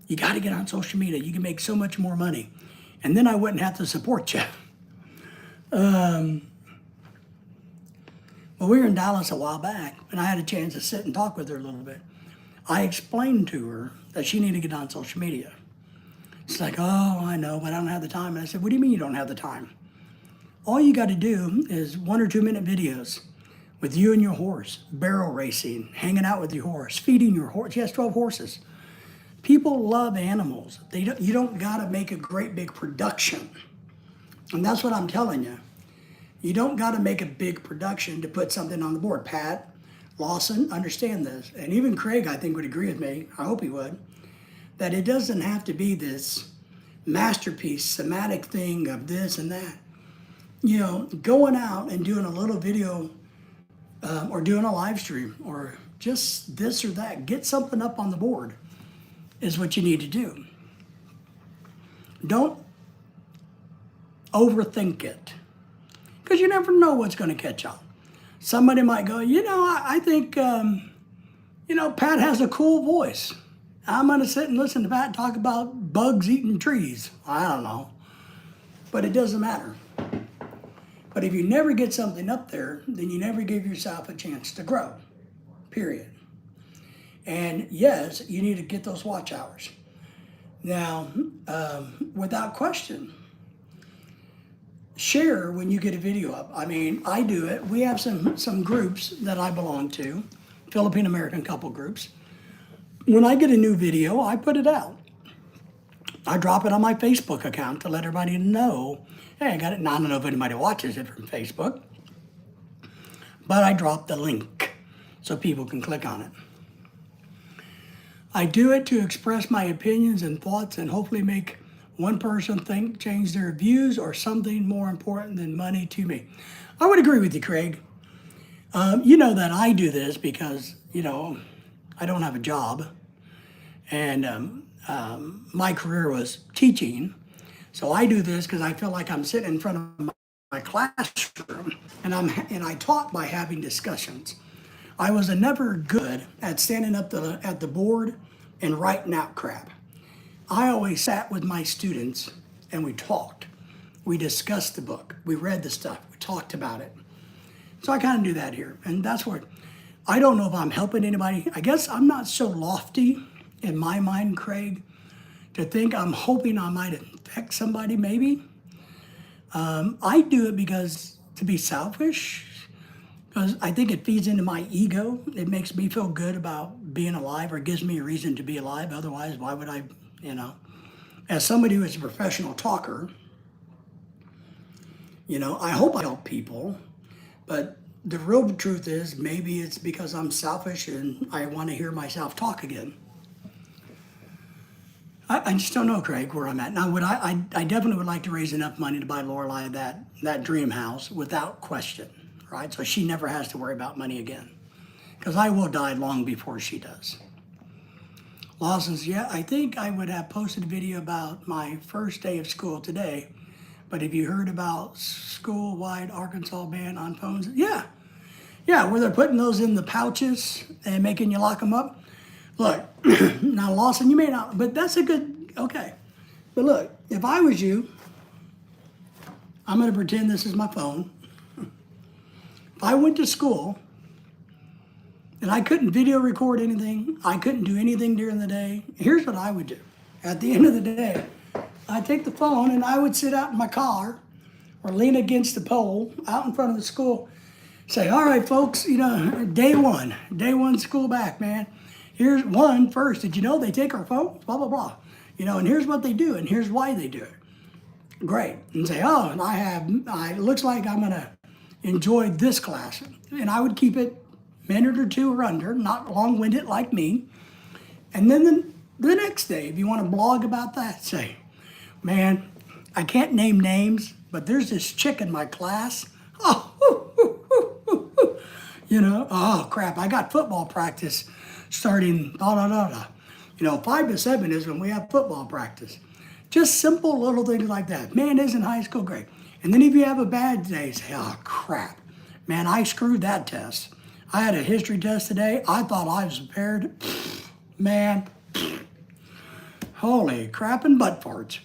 you got to get on social media. You can make so much more money. And then I wouldn't have to support you. Well, we were in Dallas a while back, and I had a chance to sit and talk with her a little bit. I explained to her that she needed to get on social media. She's like, oh, I know, but I don't have the time. And I said, what do you mean you don't have the time? All you got to do is 1 or 2 minute videos with you and your horse, barrel racing, hanging out with your horse, feeding your horse. She has 12 horses. People love animals. You don't got to make a great big production. And that's what I'm telling you. You don't got to make a big production to put something on the board. Pat, Lawson, understand this. And even Craig, I think, would agree with me. I hope he would. That it doesn't have to be this masterpiece, somatic thing of this and that. You know, going out and doing a little video or doing a live stream or just this or that, get something up on the board is what you need to do. Don't overthink it, because you never know what's going to catch on. Somebody might go, you know, I think, you know, Pat has a cool voice. I'm going to sit and listen to Pat talk about bugs eating trees. I don't know. But it doesn't matter. But if you never get something up there, then you never give yourself a chance to grow, period. And yes, you need to get those watch hours. Now, without question, share when you get a video up. I mean, I do it. We have some groups that I belong to, Philippine American couple groups. When I get a new video, I put it out. I drop it on my Facebook account to let everybody know, hey, I got it. Now, I don't know if anybody watches it from Facebook, but I drop the link so people can click on it. I do it to express my opinions and thoughts and hopefully make one person think, change their views or something more important than money to me. I would agree with you, Craig. You know that I do this because, you know, I don't have a job. And my career was teaching. So I do this because I feel like I'm sitting in front of my classroom and I taught by having discussions. I was never good at standing up at the board and writing out crap. I always sat with my students and we talked. We discussed the book. We read the stuff. We talked about it. So I kind of do that here. And that's what, I don't know if I'm helping anybody. I guess I'm not so lofty in my mind, Craig, to think I'm hoping I might affect somebody maybe. I do it because to be selfish, Because I think it feeds into my ego. It makes me feel good about being alive, or gives me a reason to be alive. Otherwise, why would I, you know? As somebody who is a professional talker, you know, I hope I help people, but the real truth is maybe it's because I'm selfish and I want to hear myself talk again. I just don't know, Craig, where I'm at. Now, I definitely would like to raise enough money to buy Lorelai that dream house without question, right? So she never has to worry about money again. Because I will die long before she does. Lawson's, yeah, I think I would have posted a video about my first day of school today, but have you heard about school-wide Arkansas ban on phones? Yeah, where they're putting those in the pouches and making you lock them up. Look, now Lawson, you may not, but that's a good, okay. But look, if I was you, I'm gonna pretend this is my phone. If I went to school and I couldn't video record anything, I couldn't do anything during the day, here's what I would do. At the end of the day, I'd take the phone and I would sit out in my car or lean against the pole out in front of the school, say, all right, folks, you know, day one school back, man. Here's one first. Did you know they take our phones? Blah, blah, blah. You know, and here's what they do and here's why they do it. Great. And say, oh, and it looks like I'm going to enjoy this class. And I would keep it a minute or two or under, not long-winded like me. And then the next day, if you want to blog about that, say, man, I can't name names, but there's this chick in my class. Oh, you know, oh crap, I got football practice starting, You know, 5 to 7 is when we have football practice. Just simple little things like that. Man, isn't high school great? And then if you have a bad day, say, oh crap, man, I screwed that test. I had a history test today. I thought I was prepared. Man, holy crap and butt farts.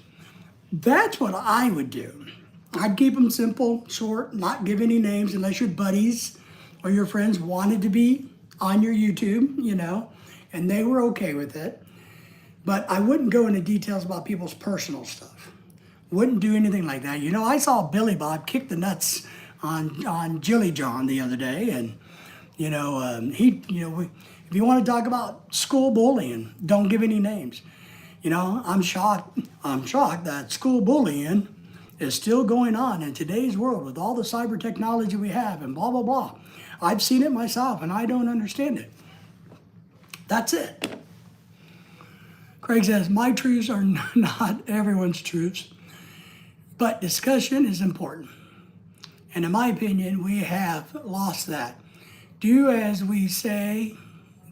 That's what I would do. I'd keep them simple, short, not give any names unless your buddies or your friends wanted to be on your YouTube, you know, and they were okay with it. But I wouldn't go into details about people's personal stuff. Wouldn't do anything like that. You know, I saw Billy Bob kick the nuts on Jilly John the other day, and you know, if you want to talk about school bullying, don't give any names. You know, I'm shocked that school bullying is still going on in today's world with all the cyber technology we have and blah, blah, blah. I've seen it myself and I don't understand it. That's it. Craig says, my truths are not everyone's truths, but discussion is important. And in my opinion, we have lost that. Do as we say,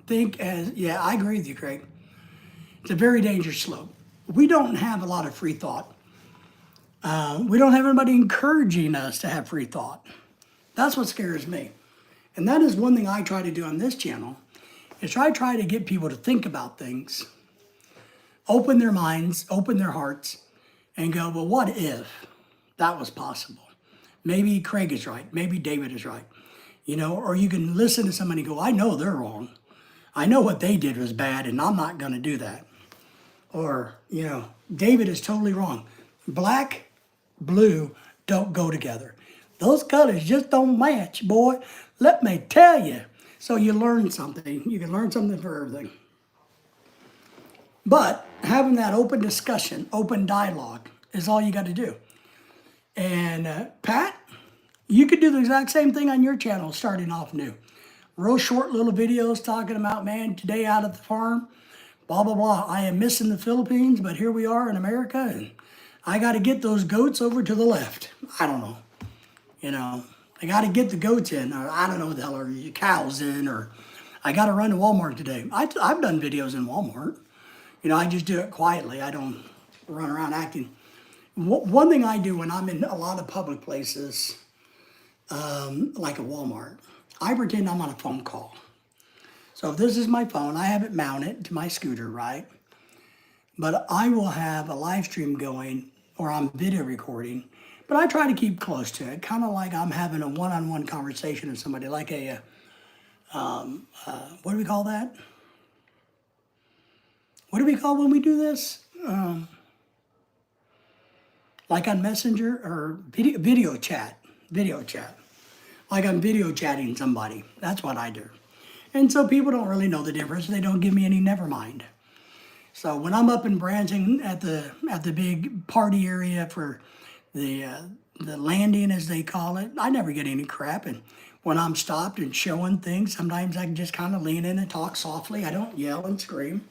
think as, yeah, I agree with you, Craig. It's a very dangerous slope. We don't have a lot of free thought. We don't have anybody encouraging us to have free thought. That's what scares me. And that is one thing I try to do on this channel, is I try to get people to think about things, open their minds, open their hearts, and go, well, what if that was possible? Maybe Craig is right. Maybe David is right. You know, or you can listen to somebody and go, I know they're wrong. I know what they did was bad, and I'm not going to do that. Or, you know, David is totally wrong. Black, blue don't go together. Those colors just don't match, boy. Let me tell you. So you learn something. You can learn something for everything. But having that open discussion, open dialogue is all you got to do. And Pat, you could do the exact same thing on your channel starting off new. Real short little videos talking about, man, today out at the farm, blah, blah, blah. I am missing the Philippines, but here we are in America, and I got to get those goats over to the left. I don't know. You know, I got to get the goats in, or I don't know what the hell, or cows in, or I got to run to Walmart today. I've done videos in Walmart. You know, I just do it quietly. I don't run around acting. One thing I do when I'm in a lot of public places, like a Walmart, I pretend I'm on a phone call. So if this is my phone, I have it mounted to my scooter, right? But I will have a live stream going, or I'm video recording, but I try to keep close to it, kind of like I'm having a one-on-one conversation with somebody, like a, what do we call that? What do we call when we do this? Like on Messenger or video chat. like I'm video chatting somebody. That's what I do. And so people don't really know the difference. They don't give me any never mind. So when I'm up in Branson at the big party area for the landing, as they call it, I never get any crap. And when I'm stopped and showing things, sometimes I can just kind of lean in and talk softly. I don't yell and scream,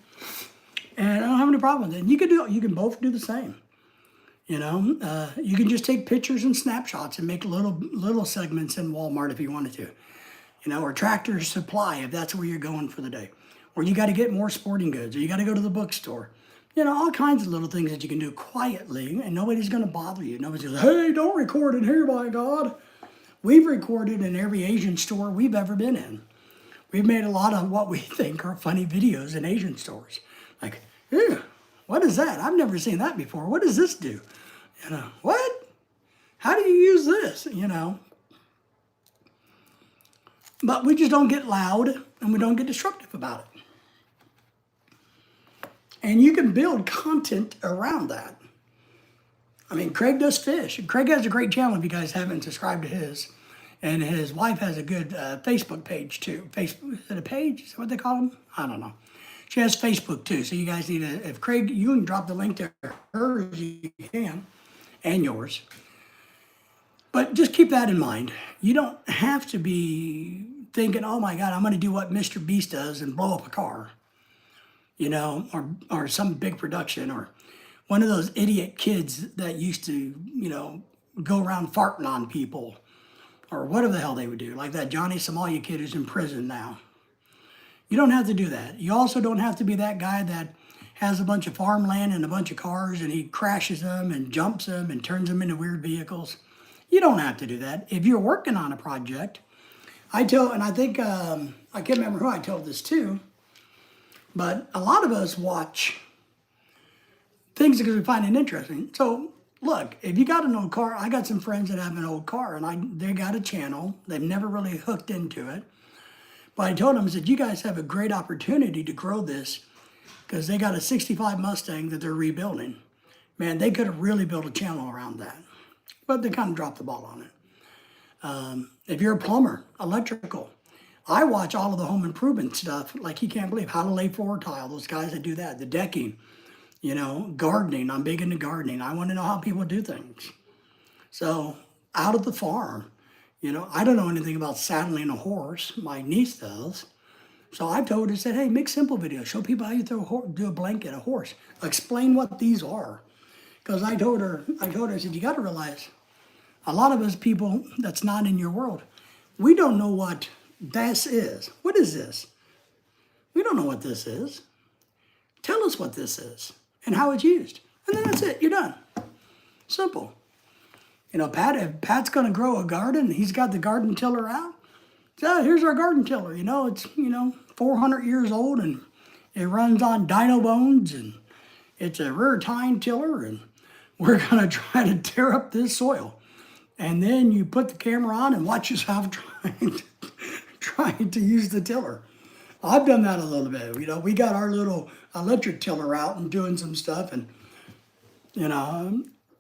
and I don't have any problem with it. And you can both do the same. You know, you can just take pictures and snapshots and make little segments in Walmart if you wanted to. You know, or Tractor Supply if that's where you're going for the day. Or you got to get more sporting goods, or you got to go to the bookstore. You know, all kinds of little things that you can do quietly, and nobody's going to bother you. Nobody's going to say, hey, don't record in here, by God. We've recorded in every Asian store we've ever been in. We've made a lot of what we think are funny videos in Asian stores. Like, ew, what is that? I've never seen that before. What does this do? You know, what? How do you use this? You know. But we just don't get loud, and we don't get disruptive about it. And you can build content around that. I mean, Craig does fish. Craig has a great channel if you guys haven't subscribed to his. And his wife has a good Facebook page too. Facebook, is it a page? Is that what they call them? I don't know. She has Facebook too. So you guys need to, if Craig, you can drop the link to hers, you can, and yours. But just keep that in mind. You don't have to be thinking, oh my God, I'm going to do what Mr. Beast does and blow up a car. You know, or some big production, or one of those idiot kids that used to, you know, go around farting on people, or whatever the hell they would do, like that Johnny Somalia kid who's in prison now. You don't have to do that. You also don't have to be that guy that has a bunch of farmland and a bunch of cars, and he crashes them and jumps them and turns them into weird vehicles. You don't have to do that. If you're working on a project, and I think, I can't remember who I told this to, but a lot of us watch things because we find it interesting. So look, if you got an old car, I got some friends that have an old car, and they got a channel. They've never really hooked into it. But I told them, I said, you guys have a great opportunity to grow this, because they got a 65 Mustang that they're rebuilding. Man, they could have really built a channel around that. But they kind of dropped the ball on it. If you're a plumber, electrical, I watch all of the home improvement stuff like you can't believe. How to lay floor tile, those guys that do that, the decking, you know, gardening. I'm big into gardening. I want to know how people do things. So out of the farm, you know, I don't know anything about saddling a horse. My niece does. So I told her, said, hey, make simple videos. Show people how you do a blanket, a horse. Explain what these are. Because I told her, I said, you got to realize, a lot of us people that's not in your world, we don't know what this is. What is this? We don't know what this is. Tell us what this is and how it's used. And then that's it. You're done. Simple. You know, if Pat's going to grow a garden, he's got the garden tiller out. So here's our garden tiller. You know, it's, 400 years old, and it runs on dino bones, and it's a rear tine tiller, and we're going to try to tear up this soil. And then you put the camera on and watch yourself trying to use the tiller. I've done that a little bit. You know, we got our little electric tiller out and doing some stuff, and,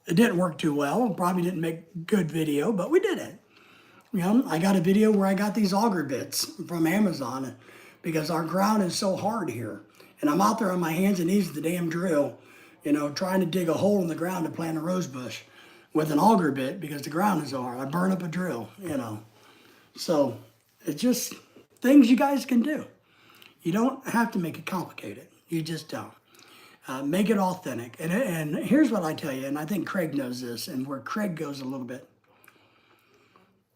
it didn't work too well. Probably didn't make good video, but we did it. You know, I got a video where I got these auger bits from Amazon because our ground is so hard here. And I'm out there on my hands and knees with the damn drill, trying to dig a hole in the ground to plant a rose bush with an auger bit because the ground is so hard. I burn up a drill, So it's just things you guys can do. You don't have to make it complicated. You just don't. Make it authentic. And here's what I tell you, and I think Craig knows this, and where Craig goes a little bit.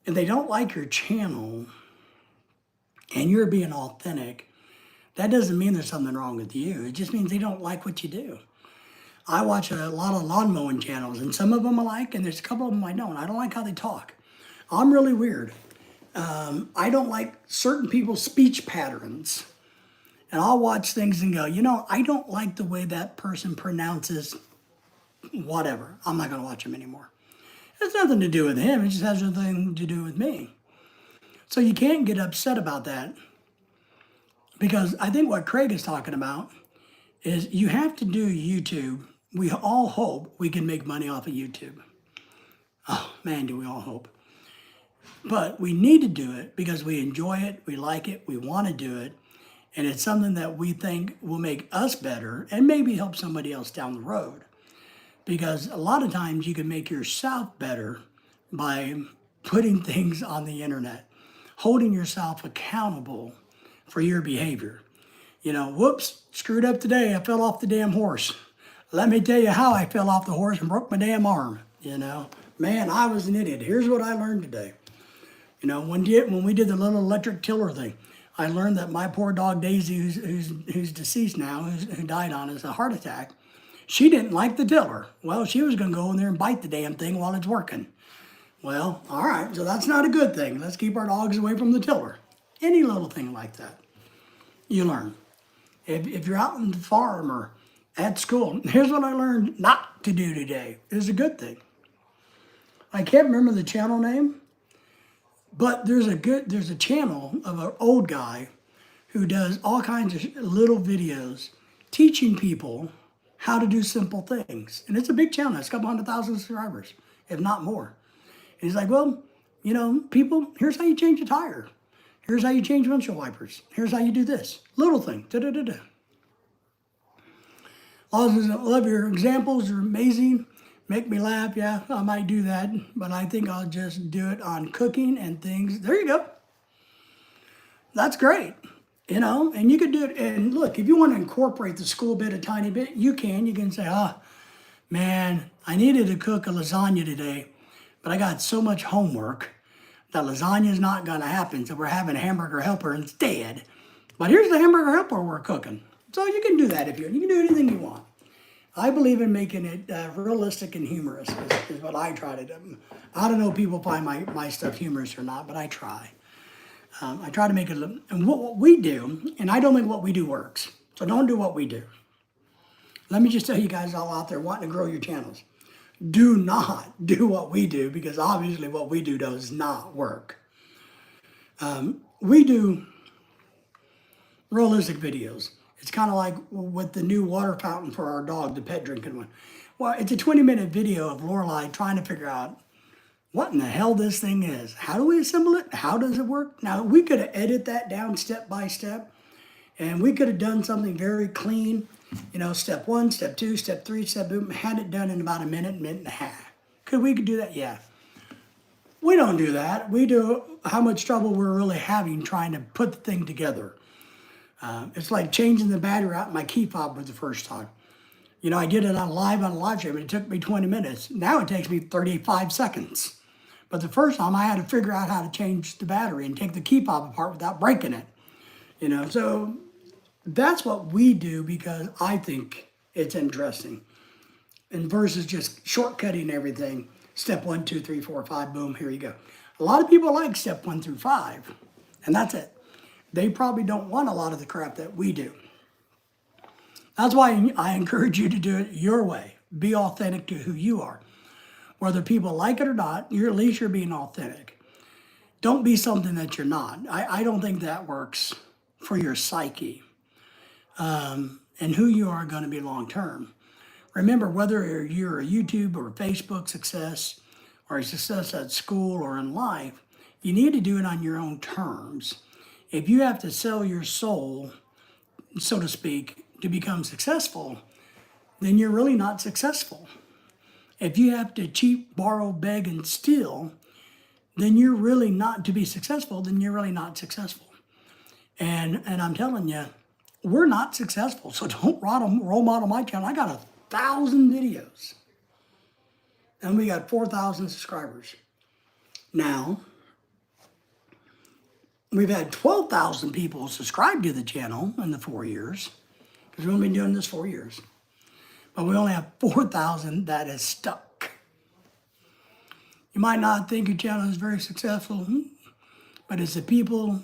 If they don't like your channel and you're being authentic, that doesn't mean there's something wrong with you. It just means they don't like what you do. I watch a lot of lawn mowing channels, and some of them I like, and there's a couple of them I don't. I don't like how they talk. I'm really weird. I don't like certain people's speech patterns. And I'll watch things and go, I don't like the way that person pronounces whatever. I'm not going to watch him anymore. It has nothing to do with him. It just has nothing to do with me. So you can't get upset about that, because I think what Craig is talking about is you have to do YouTube. We all hope we can make money off of YouTube. Oh, man, do we all hope. But we need to do it because we enjoy it, we like it, we want to do it, and it's something that we think will make us better and maybe help somebody else down the road. Because a lot of times you can make yourself better by putting things on the internet, holding yourself accountable for your behavior. You know, whoops, screwed up today, I fell off the damn horse. Let me tell you how I fell off the horse and broke my damn arm, you know. Man, I was an idiot. Here's what I learned today. You know, when we did the little electric tiller thing, I learned that my poor dog Daisy, who's deceased now, who died on us a heart attack, she didn't like the tiller. Well, she was going to go in there and bite the damn thing while it's working. Well, all right, so that's not a good thing. Let's keep our dogs away from the tiller. Any little thing like that, you learn. If you're out on the farm or at school, here's what I learned not to do today. It's a good thing. I can't remember the channel name, but there's a channel of an old guy who does all kinds of little videos teaching people how to do simple things. And it's a big channel. It's a couple 100,000 subscribers, if not more. And he's like, well, you know, people, here's how you change a tire. Here's how you change windshield wipers. Here's how you do this. Little thing. Da-da-da-da. Love your examples. They're amazing. Make me laugh. Yeah, I might do that. But I think I'll just do it on cooking and things. There you go. That's great. You know, and you could do it. And look, if you want to incorporate the school bit a tiny bit, you can. You can say, man, I needed to cook a lasagna today, but I got so much homework that lasagna is not going to happen. So we're having a hamburger helper instead. But here's the hamburger helper we're cooking. So you can do that if you can do anything you want. I believe in making it realistic and humorous is what I try to do. I don't know if people find my stuff humorous or not, but I try. I try to make it, and what we do, and I don't think what we do works. So don't do what we do. Let me just tell you guys all out there wanting to grow your channels. Do not do what we do, because obviously what we do does not work. We do realistic videos. It's kind of like with the new water fountain for our dog, the pet drinking one. Well, it's a 20-minute video of Lorelai trying to figure out what in the hell this thing is. How do we assemble it? How does it work? Now, we could have edited that down step by step, and we could have done something very clean. You know, step 1, step 2, step 3, step boom, had it done in about a minute and a half. Could we do that? Yeah. We don't do that. We do how much trouble we're really having trying to put the thing together. It's like changing the battery out in my key fob for the first time. You know, I did it on a live stream, and it took me 20 minutes. Now it takes me 35 seconds. But the first time I had to figure out how to change the battery and take the key fob apart without breaking it. You know, so that's what we do because I think it's interesting. And versus just shortcutting everything. Step 1, 2, 3, 4, 5, boom, here you go. A lot of people like step 1 through 5, and that's it. They probably don't want a lot of the crap that we do. That's why I encourage you to do it your way. Be authentic to who you are. Whether people like it or not, at least you're being authentic. Don't be something that you're not. I don't think that works for your psyche and who you are going to be long term. Remember, whether you're a YouTube or Facebook success or a success at school or in life, you need to do it on your own terms. If you have to sell your soul, so to speak, to become successful, then you're really not successful. If you have to cheat, borrow, beg, and steal, then you're really not, to be successful, then you're really not successful. And I'm telling you, we're not successful. So don't role model my channel. I got 1,000 videos. And we got 4,000 subscribers. Now, we've had 12,000 people subscribe to the channel in the 4 years, because we've only been doing this 4 years. But we only have 4,000 that is stuck. You might not think your channel is very successful, but it's the people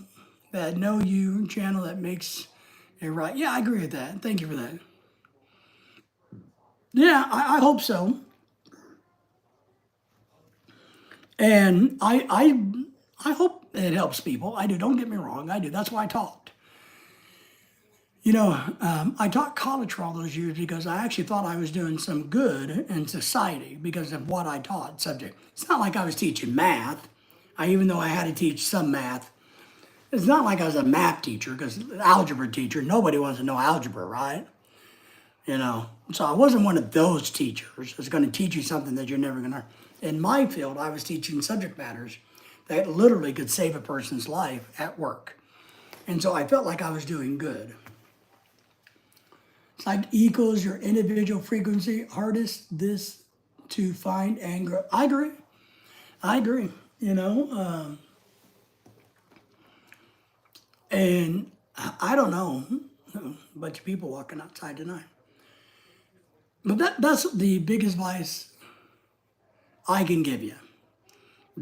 that know you, channel that makes it right. Yeah, I agree with that. Thank you for that. Yeah, I hope so. And I hope it helps people. I do. Don't get me wrong. I do. That's why I talked. You know, I taught college for all those years because I actually thought I was doing some good in society because of what I taught subject. It's not like I was teaching math. Even though I had to teach some math, it's not like I was a math teacher, because algebra teacher, nobody wants to know algebra, right? You know, so I wasn't one of those teachers that's going to teach you something that you're never going to learn. In my field, I was teaching subject matters that literally could save a person's life at work. And so I felt like I was doing good. It's like equals your individual frequency, hardest this to find and grow. I agree. I agree. You know, and I don't know, a bunch of people walking outside tonight. But that's the biggest advice I can give you.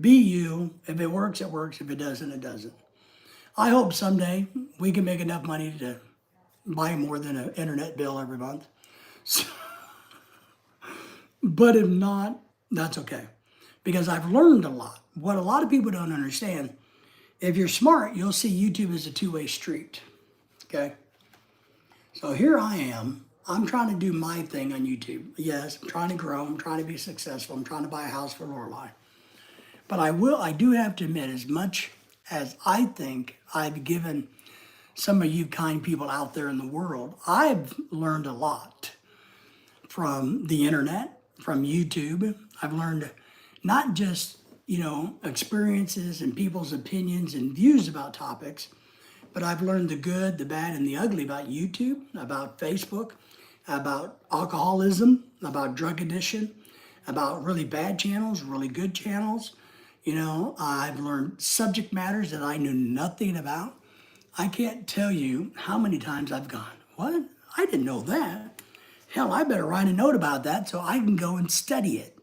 Be you. If it works, it works. If it doesn't, it doesn't. I hope someday we can make enough money to buy more than an internet bill every month. So, but if not, that's okay. Because I've learned a lot. What a lot of people don't understand, if you're smart, you'll see YouTube as a two-way street. Okay? So here I am. I'm trying to do my thing on YouTube. Yes, I'm trying to grow. I'm trying to be successful. I'm trying to buy a house for Lorelai. But I do have to admit, as much as I think I've given some of you kind people out there in the world, I've learned a lot from the internet, from YouTube. I've learned not just, experiences and people's opinions and views about topics, but I've learned the good, the bad, and the ugly about YouTube, about Facebook, about alcoholism, about drug addiction, about really bad channels, really good channels. I've learned subject matters that I knew nothing about. I can't tell you how many times I've gone, what? I didn't know that. Hell, I better write a note about that so I can go and study it.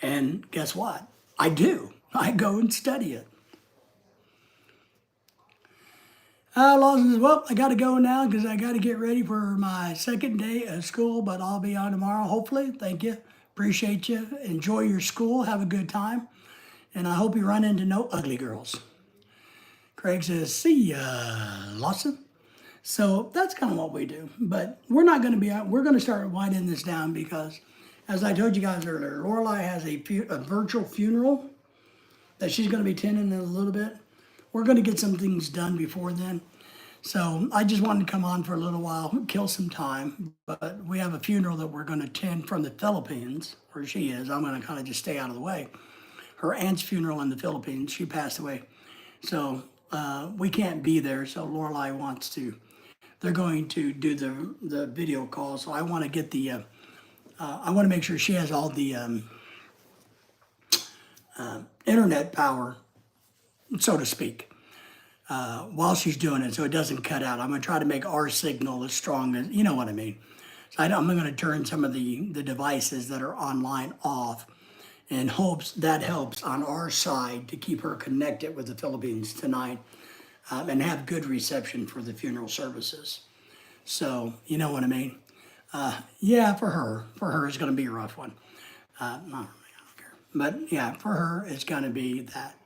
And guess what? I do. I go and study it. Lawson says, well, I got to go now because I got to get ready for my second day of school, but I'll be on tomorrow, hopefully. Thank you. Appreciate you. Enjoy your school. Have a good time. And I hope you run into no ugly girls. Craig says, see ya, Lawson. So that's kind of what we do. But we're not going to be out. We're going to start winding this down because, as I told you guys earlier, Lorelai has a virtual funeral that she's going to be attending in a little bit. We're going to get some things done before then. So I just wanted to come on for a little while, kill some time. But we have a funeral that we're going to attend from the Philippines, where she is. I'm going to kind of just stay out of the way. Her aunt's funeral in the Philippines, she passed away. So we can't be there. So Lorelai wants to. They're going to do the video call. So I want to get the, I want to make sure she has all the internet power, so to speak, while she's doing it, so it doesn't cut out. I'm going to try to make our signal as strong as, you know what I mean. So I'm going to turn some of the devices that are online off, in hopes that helps on our side to keep her connected with the Philippines tonight, and have good reception for the funeral services. So, you know what I mean? Yeah, for her it's going to be a rough one. Not really, I don't care. But yeah, for her, it's going to be that.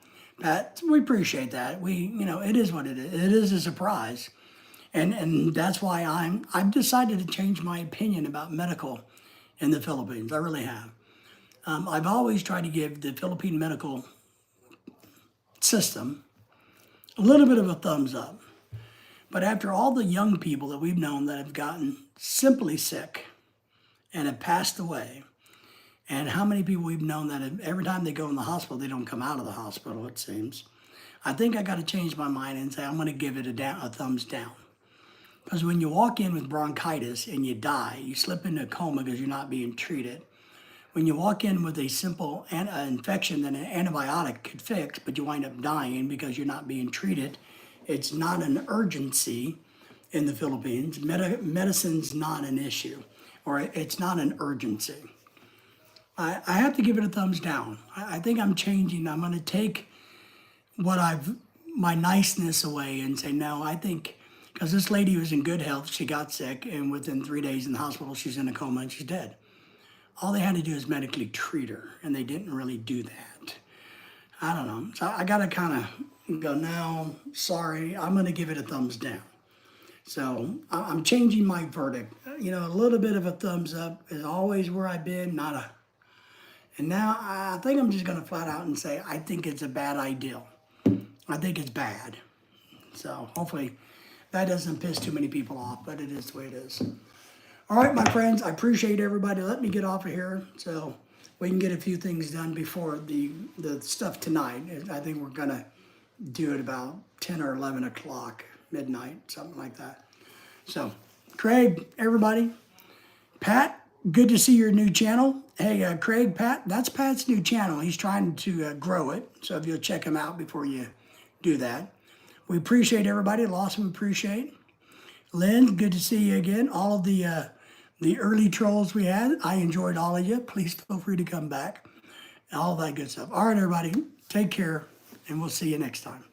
Pat, we appreciate that. It is what it is. It is a surprise. And that's why I've decided to change my opinion about medical in the Philippines. I really have. I've always tried to give the Philippine medical system a little bit of a thumbs up. But after all the young people that we've known that have gotten simply sick and have passed away, and how many people we've known that every time they go in the hospital, they don't come out of the hospital, it seems. I think I got to change my mind and say I'm going to give it a thumbs down. Because when you walk in with bronchitis and you die, you slip into a coma because you're not being treated. When you walk in with a simple infection that an antibiotic could fix, but you wind up dying because you're not being treated, it's not an urgency in the Philippines. Medicine's not an issue, or it's not an urgency. I have to give it a thumbs down. I think I'm changing. I'm going to take my niceness away and say, no, I think, because this lady was in good health, she got sick, and within 3 days in the hospital, she's in a coma and she's dead. All they had to do is medically treat her, and they didn't really do that. I don't know. So I got to kind of go, no, sorry, I'm going to give it a thumbs down. So I'm changing my verdict. A little bit of a thumbs up is always where I've been, And now I think I'm just gonna flat out and say, I think it's a bad idea. I think it's bad. So hopefully that doesn't piss too many people off, but it is the way it is. All right, my friends, I appreciate everybody. Let me get off of here so we can get a few things done before the stuff tonight. I think we're gonna do it about 10 or 11 o'clock, midnight, something like that. So, Craig, everybody, Pat, good to see your new channel. Hey, Craig, Pat, that's Pat's new channel. He's trying to grow it. So if you'll check him out before you do that. We appreciate everybody. Awesome, appreciate. Lynn, good to see you again. All of the early trolls we had, I enjoyed all of you. Please feel free to come back. All that good stuff. All right, everybody, take care, and we'll see you next time.